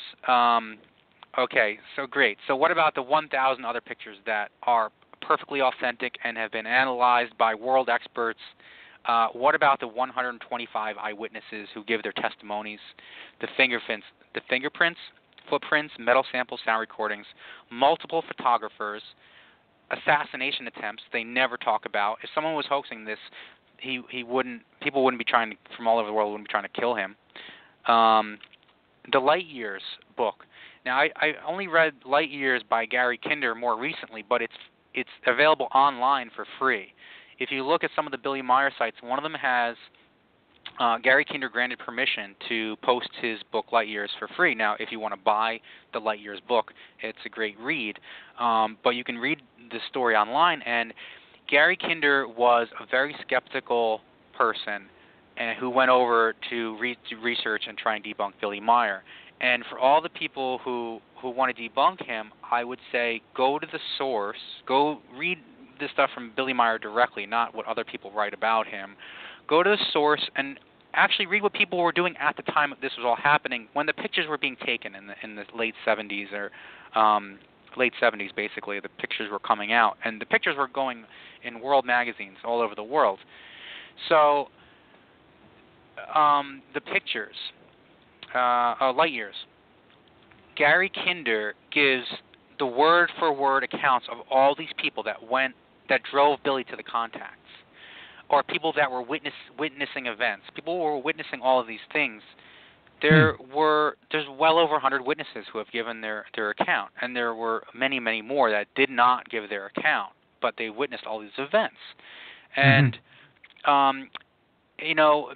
Okay, so great. So what about the 1,000 other pictures that are perfectly authentic and have been analyzed by world experts? What about the 125 eyewitnesses who give their testimonies, the fingerprints, footprints, metal samples, sound recordings, multiple photographers, assassination attempts they never talk about? If someone was hoaxing this, people wouldn't be trying to, from all over the world, wouldn't be trying to kill him. The Light Years book. Now, I only read Light Years by Gary Kinder more recently, but it's available online for free. If you look at some of the Billy Meier sites, one of them has Gary Kinder granted permission to post his book Light Years for free. Now, if you want to buy the Light Years book, it's a great read. But you can read the story online, and Gary Kinder was a very skeptical person who went over to research and try and debunk Billy Meier. And for all the people who want to debunk him, I would say go to the source, go read the stuff from Billy Meier directly, not what other people write about him. Go to the source and actually read what people were doing at the time this was all happening, when the pictures were being taken in the late 70s, or late 70s basically. The pictures were coming out, and the pictures were going in world magazines all over the world. So the pictures, Light Years, Gary Kinder gives the word-for-word accounts of all these people that drove Billy to the contacts, or people that were witnessing events. People were witnessing all of these things. There's well over 100 witnesses who have given their account, and there were many, many more that did not give their account, but they witnessed all these events. And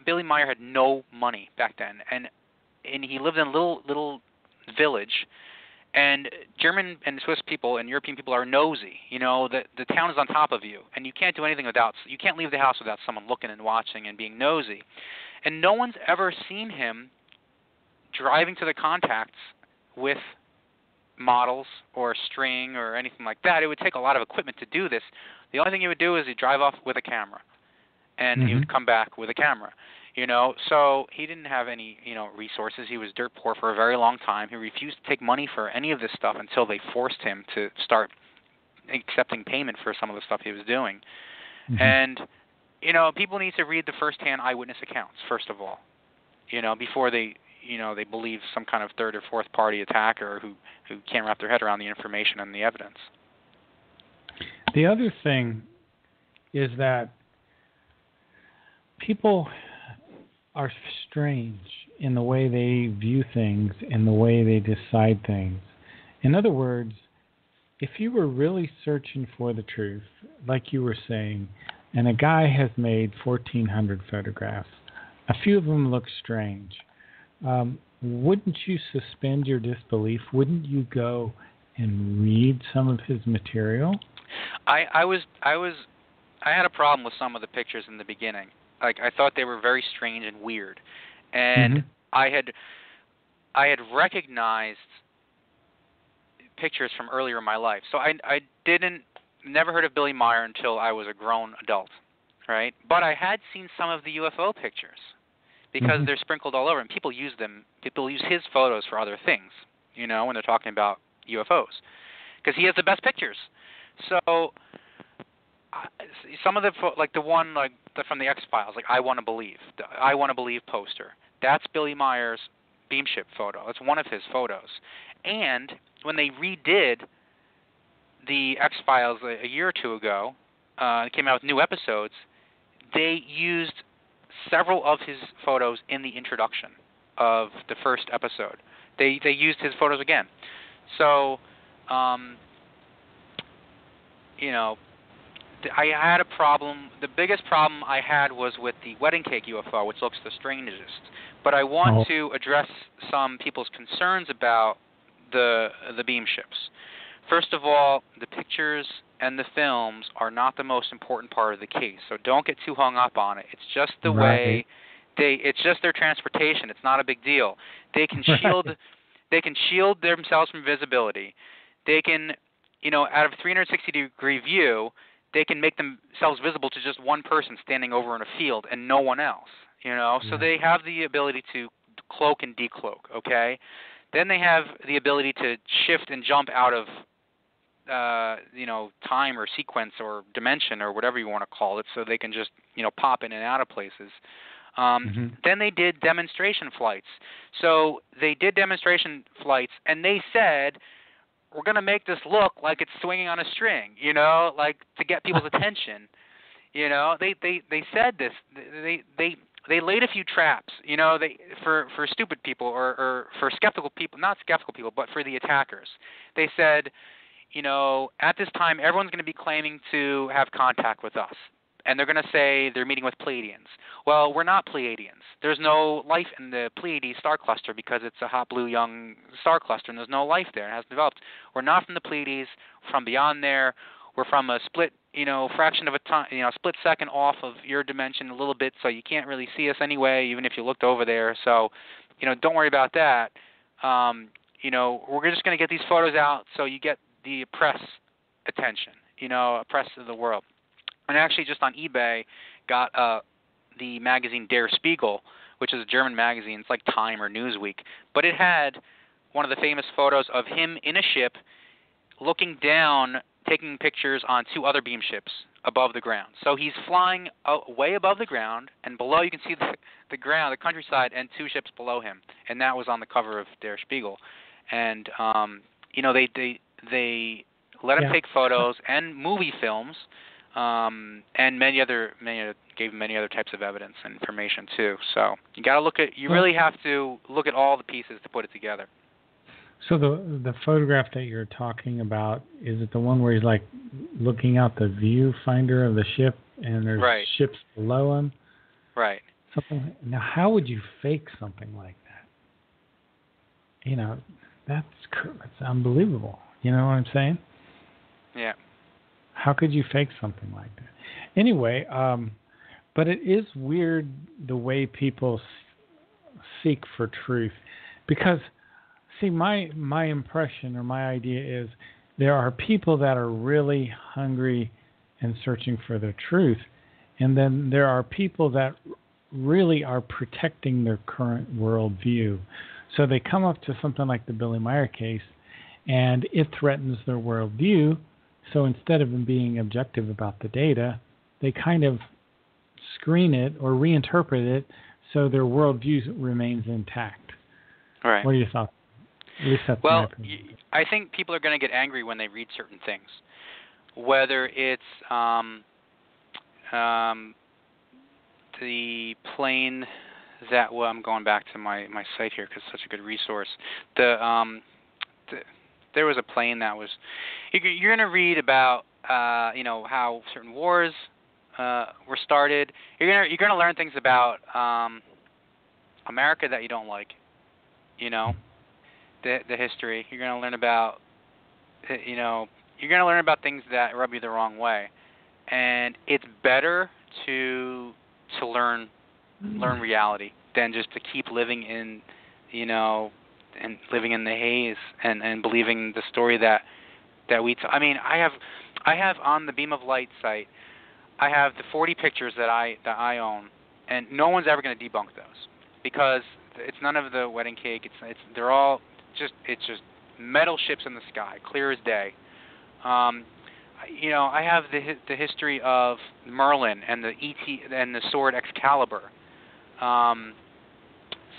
Billy Meier had no money back then, and he lived in a little village. And German and Swiss people and European people are nosy. The town is on top of you, and you can't do anything you can't leave the house without someone looking and watching and being nosy. And no one's ever seen him driving to the contacts with models or string or anything like that. It would take a lot of equipment to do this. The only thing he would do is he'd drive off with a camera, and he would come back with a camera. So he didn't have any, resources. He was dirt poor for a very long time. He refused to take money for any of this stuff until they forced him to start accepting payment for some of the stuff he was doing. And, people need to read the first-hand eyewitness accounts, first of all, before they believe some kind of third or fourth party attacker who can't wrap their head around the information and the evidence. The other thing is that people are strange in the way they view things and the way they decide things. In other words, if you were really searching for the truth, like you were saying, and a guy has made 1,400 photographs, a few of them look strange, wouldn't you suspend your disbelief? Wouldn't you go and read some of his material? I had a problem with some of the pictures in the beginning. Like, I thought they were very strange and weird, and I had recognized pictures from earlier in my life. So I never heard of Billy Meier until I was a grown adult, right? But I had seen some of the UFO pictures because they're sprinkled all over, and people use them. People use his photos for other things, when they're talking about UFOs, because he has the best pictures. So some of the one from the X-Files, I Want to Believe, the I Want to Believe poster, that's Billy Meier's beamship photo. It's one of his photos. And when they redid the X-Files a year or two ago, came out with new episodes, they used several of his photos in the introduction of the first episode. They used his photos again. So, I had a problem. The biggest problem I had was with the wedding cake UFO, which looks the strangest. But I want to address some people's concerns about the beam ships. First of all, the pictures and the films are not the most important part of the case, so don't get too hung up on it. It's just the way it's just their transportation. It's not a big deal. They can shield themselves from visibility. They can, out of 360-degree view, they can make themselves visible to just one person standing over in a field and no one else, So they have the ability to cloak and decloak, okay? Then they have the ability to shift and jump out of time or sequence or dimension or whatever you want to call it, so they can just, pop in and out of places. Then they did demonstration flights. So they did demonstration flights, and they said, we're going to make this look like it's swinging on a string, like to get people's attention. They said this. They laid a few traps, for stupid people or for skeptical people, not skeptical people, but for the attackers. They said, at this time, everyone's going to be claiming to have contact with us. And they're going to say they're meeting with Pleiadians. Well, we're not Pleiadians. There's no life in the Pleiades star cluster because it's a hot blue young star cluster, and there's no life there. It hasn't developed. We're not from the Pleiades. We're from beyond there. We're from a split, fraction of a time, split second off of your dimension a little bit, so you can't really see us anyway, even if you looked over there. So, don't worry about that. We're just going to get these photos out so you get the press attention, press of the world. And actually, just on eBay, got the magazine Der Spiegel, which is a German magazine. It's like Time or Newsweek. But it had one of the famous photos of him in a ship looking down, taking pictures on two other beam ships above the ground. So he's flying way above the ground, and below you can see the ground, the countryside, and two ships below him. And that was on the cover of Der Spiegel. And, they let him take photos and movie films, and gave many other types of evidence and information too. So you really have to look at all the pieces to put it together. So the photograph that you're talking about, is it the one where he's like looking out the viewfinder of the ship and there's ships below him? Right. Now, how would you fake something like that? That's unbelievable. You know what I'm saying? Yeah. How could you fake something like that? Anyway, but it is weird the way people seek for truth. Because, see, my impression or my idea is there are people that are really hungry and searching for the truth. And then there are people that really are protecting their current worldview. So they come up to something like the Billy Meier case, and it threatens their worldview. So instead of them being objective about the data, they kind of screen it or reinterpret it so their worldview remains intact. Right. What are your thoughts? At least that's my opinion. I think people are going to get angry when they read certain things, whether it's the plane that. Well, I'm going back to my site here because it's such a good resource. There was a plane that was. You're going to read about how certain wars were started. You're going to learn things about America that you don't like. The history. You're going to learn about you're going to learn about things that rub you the wrong way, and it's better to learn reality than just to keep living in and living in the haze and believing the story that we I have on the Beam of Light site, I have the 40 pictures that I own, and no one's ever going to debunk those because it's none of the wedding cake. They're all just metal ships in the sky, clear as day. I have the history of Merlin and the ET and the sword Excalibur.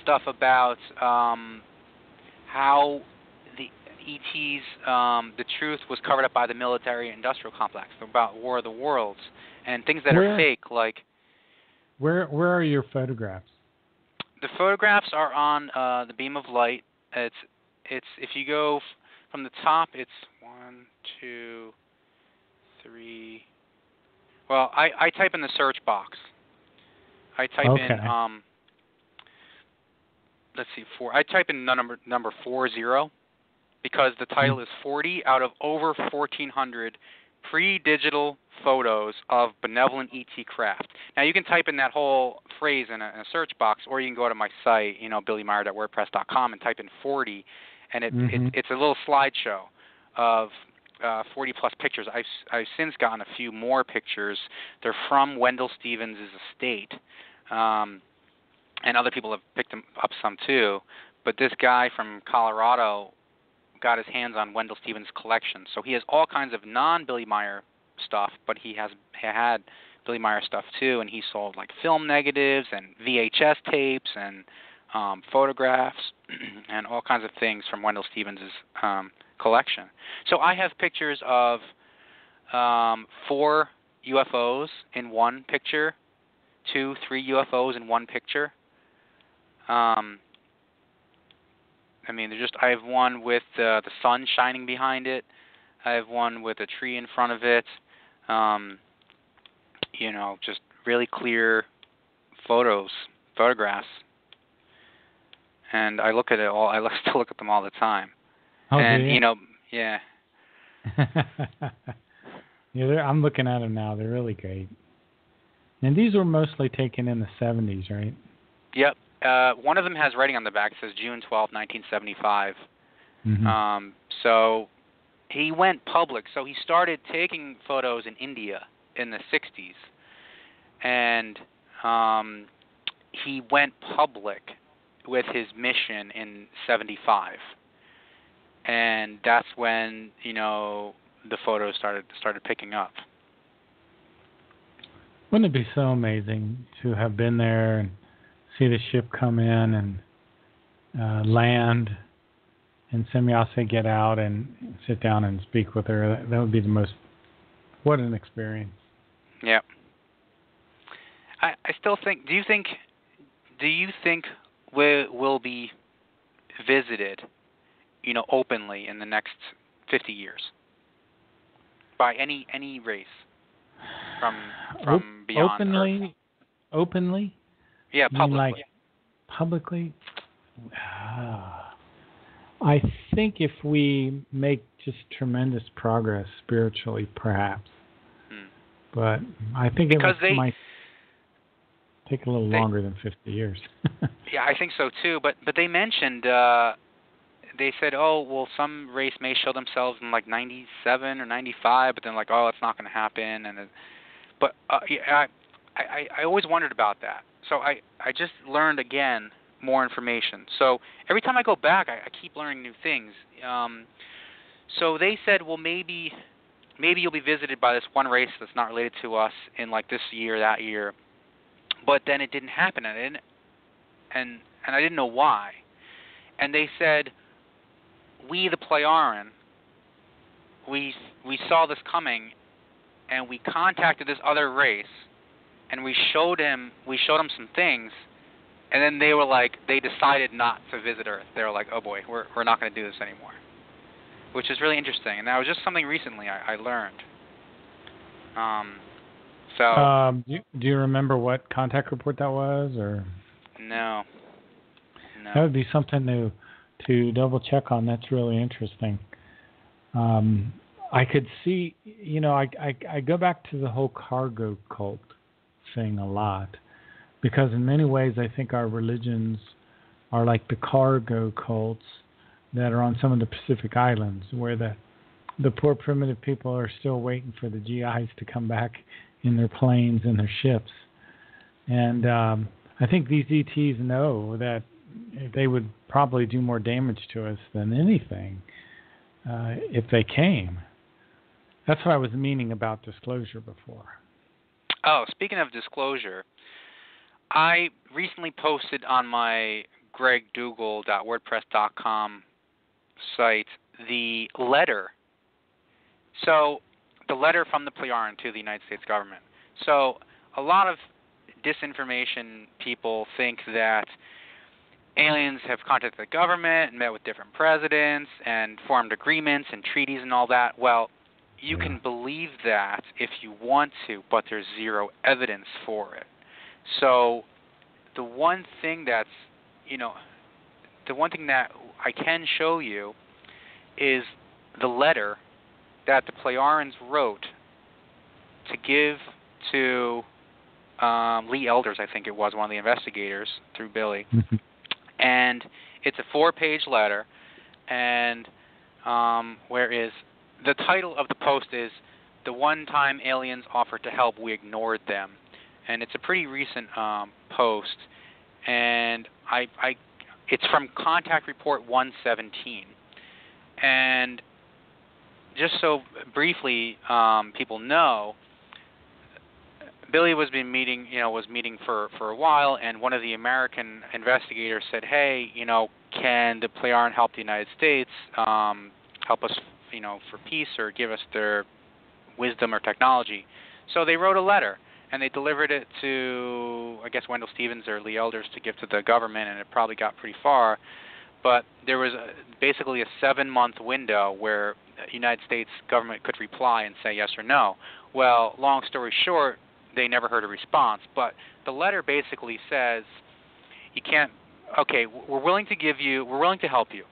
Stuff about how ETs, the truth was covered up by the military-industrial complex about War of the Worlds and things that are fake, like. Where are your photographs? The photographs are on the beam of light. It's if you go from the top, it's 1, 2, 3. Well, I type in the search box. I type in let's see, 4. I type in number 40 because the title is 40 out of over 1,400 pre-digital photos of benevolent ET craft. Now, you can type in that whole phrase in a search box, or you can go to my site, billymeier.wordpress.com, and type in 40, and it's a little slideshow of 40-plus pictures. I've since gotten a few more pictures. They're from Wendell Stevens' estate, and other people have picked them up some too. But this guy from Colorado got his hands on Wendell Stevens' collection. So he has all kinds of non-Billy Meier stuff, but he had Billy Meier stuff too, and he sold like film negatives and VHS tapes and photographs and all kinds of things from Wendell Stevens' collection. So I have pictures of 4 UFOs in one picture, 2, 3 UFOs in one picture. I have one with the sun shining behind it. I have one with a tree in front of it. Just really clear photographs. And I look at it all. I still look at them all the time. Oh, and yeah. Yeah, I'm looking at them now. They're really great. And these were mostly taken in the 70s, right? Yep. One of them has writing on the back. It says June 12, 1975. Mm-hmm. So he went public. So he started taking photos in India in the 60s. And he went public with his mission in 75. And that's when, the photos started picking up. Wouldn't it be so amazing to have been there and see the ship come in and land, and Semyase get out and sit down and speak with her? That would be what an experience. Yeah. I still think, do you think we'll be visited, openly in the next 50 years by any race from beyond Earth? Openly? Yeah, publicly. Publicly? I think if we make just tremendous progress spiritually, perhaps. But I think might take a little longer than 50 years. Yeah, I think so too. But they mentioned, they said, some race may show themselves in like 97 or 95, but then like, it's not going to happen. But I always wondered about that. So I just learned again more information. So every time I go back, I keep learning new things. So they said, maybe you'll be visited by this one race that's not related to us in like this year, that year. But then it didn't happen, and I didn't know why. And they said, we the Playaran, we saw this coming, and we contacted this other race, and we showed them some things, and then they decided not to visit Earth. They were like, oh boy, we're not going to do this anymore, which is really interesting. And that was just something recently I learned. Do you remember what contact report that was, or? No. That would be something to double check on. That's really interesting. I could see, I go back to the whole cargo cult thing a lot, because in many ways I think our religions are like the cargo cults that are on some of the Pacific Islands, where the poor primitive people are still waiting for the GIs to come back in their planes and their ships. And I think these ETs know that they would probably do more damage to us than anything if they came. That's what I was meaning about disclosure before. Oh, speaking of disclosure, I recently posted on my gregdougall.wordpress.com site the letter. So the letter from the Plejaren to the United States government. So a lot of disinformation people think that aliens have contacted the government and met with different presidents and formed agreements and treaties and all that. Well, you can believe that if you want to, but there's zero evidence for it. So the one thing that's, the one thing that I can show you is the letter that the Plejarens wrote to give to Lee Elders, I think it was, one of the investigators, through Billy. And it's a 4-page letter, and the title of the post is "The One Time Aliens Offered to Help, We Ignored Them." And it's a pretty recent post, and it's from Contact Report 117. And just so briefly people know, Billy was meeting for a while, and one of the American investigators said, "Hey, can the Plejaren help the United States, help us, for peace, or give us their wisdom or technology?" So they wrote a letter, and they delivered it to, I guess, Wendell Stevens or Lee Elders to give to the government, and it probably got pretty far. But there was basically a 7-month window where the United States government could reply and say yes or no. Well, long story short, they never heard a response. But the letter basically says, we're willing to help you,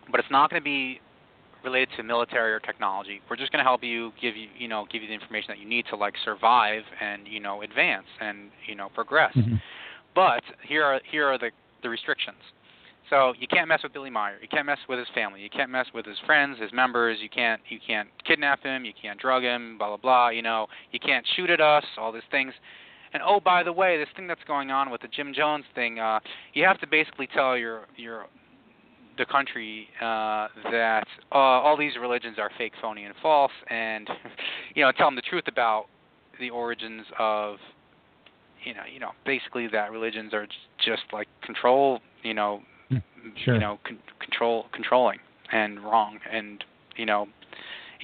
but it's not going to be related to military or technology. We're just going to help you, give you the information that you need to survive and advance and progress. But here are the restrictions. So you can't mess with Billy Meier. You can't mess with his family. You can't mess with his friends, his members. You can't kidnap him. You can't drug him. Blah blah blah. You can't shoot at us. All these things. And oh, by the way, this thing that's going on with the Jim Jones thing, you have to basically tell the country that all these religions are fake, phony, and false, and tell them the truth about the origins of basically that religions are just like control. Controlling and wrong, and you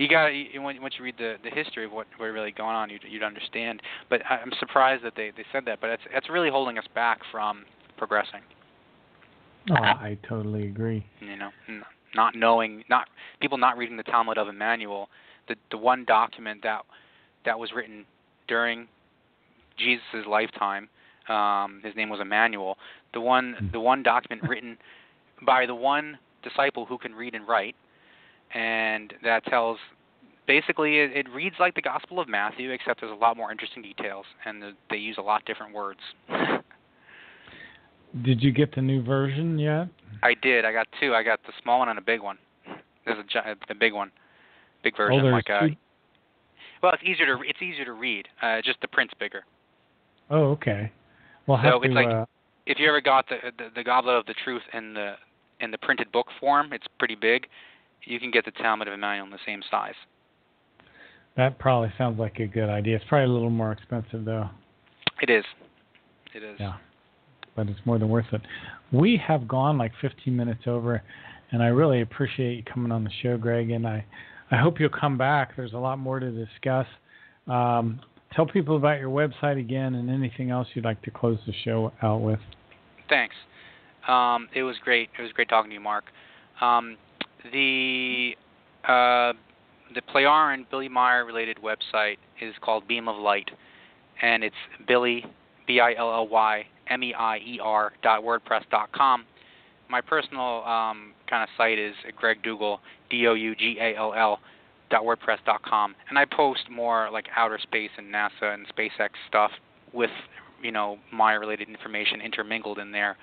got once you read the history of what's really going on, you'd understand. But I'm surprised that they said that, but it's really holding us back from progressing. Oh, I totally agree. Not people not reading the Talmud of Emmanuel, the one document that was written during Jesus' lifetime. His name was Emmanuel. The one document written by the one disciple who can read and write, and that tells, basically it reads like the Gospel of Matthew, except there's a lot more interesting details, and they use a lot different words. Did you get the new version yet? I did. I got 2. I got the small one and a big one. There's a big one, big version. Well, it's easier to read. Just the print's bigger. Oh, okay. Well, so it's like if you ever got the Goblet of the Truth in the printed book form, it's pretty big. You can get the Talmud of Emmanuel in the same size. That probably sounds like a good idea. It's probably a little more expensive, though. It is. Yeah, but it's more than worth it. We have gone like 15 minutes over, and I really appreciate you coming on the show, Greg, and I hope you'll come back. There's a lot more to discuss. Tell people about your website again and anything else you'd like to close the show out with. Thanks. It was great. It was great talking to you, Mark. The Plejaren Billy Meier related website is called Beam of Light, and it's Billy, BILLY MEIER.wordpress.com. My personal kind of site is Greg Dougall, DOUGALL.wordpress.com, and I post more like outer space and NASA and SpaceX stuff with Meier-related information intermingled in there.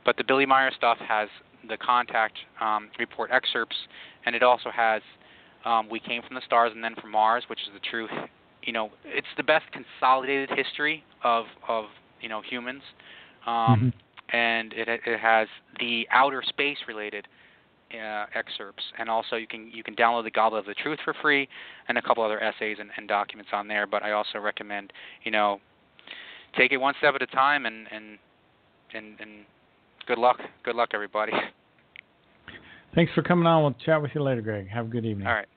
But the Billy Meier stuff has the contact report excerpts, and it also has We Came from the Stars and Then from Mars, which is the truth. It's the best consolidated history of humans, and it has the outer space related excerpts, and also you can download the Goblet of the Truth for free, and a couple other essays and documents on there. But I also recommend take it one step at a time, and good luck everybody. Thanks for coming on. We'll chat with you later, Greg. Have a good evening. All right.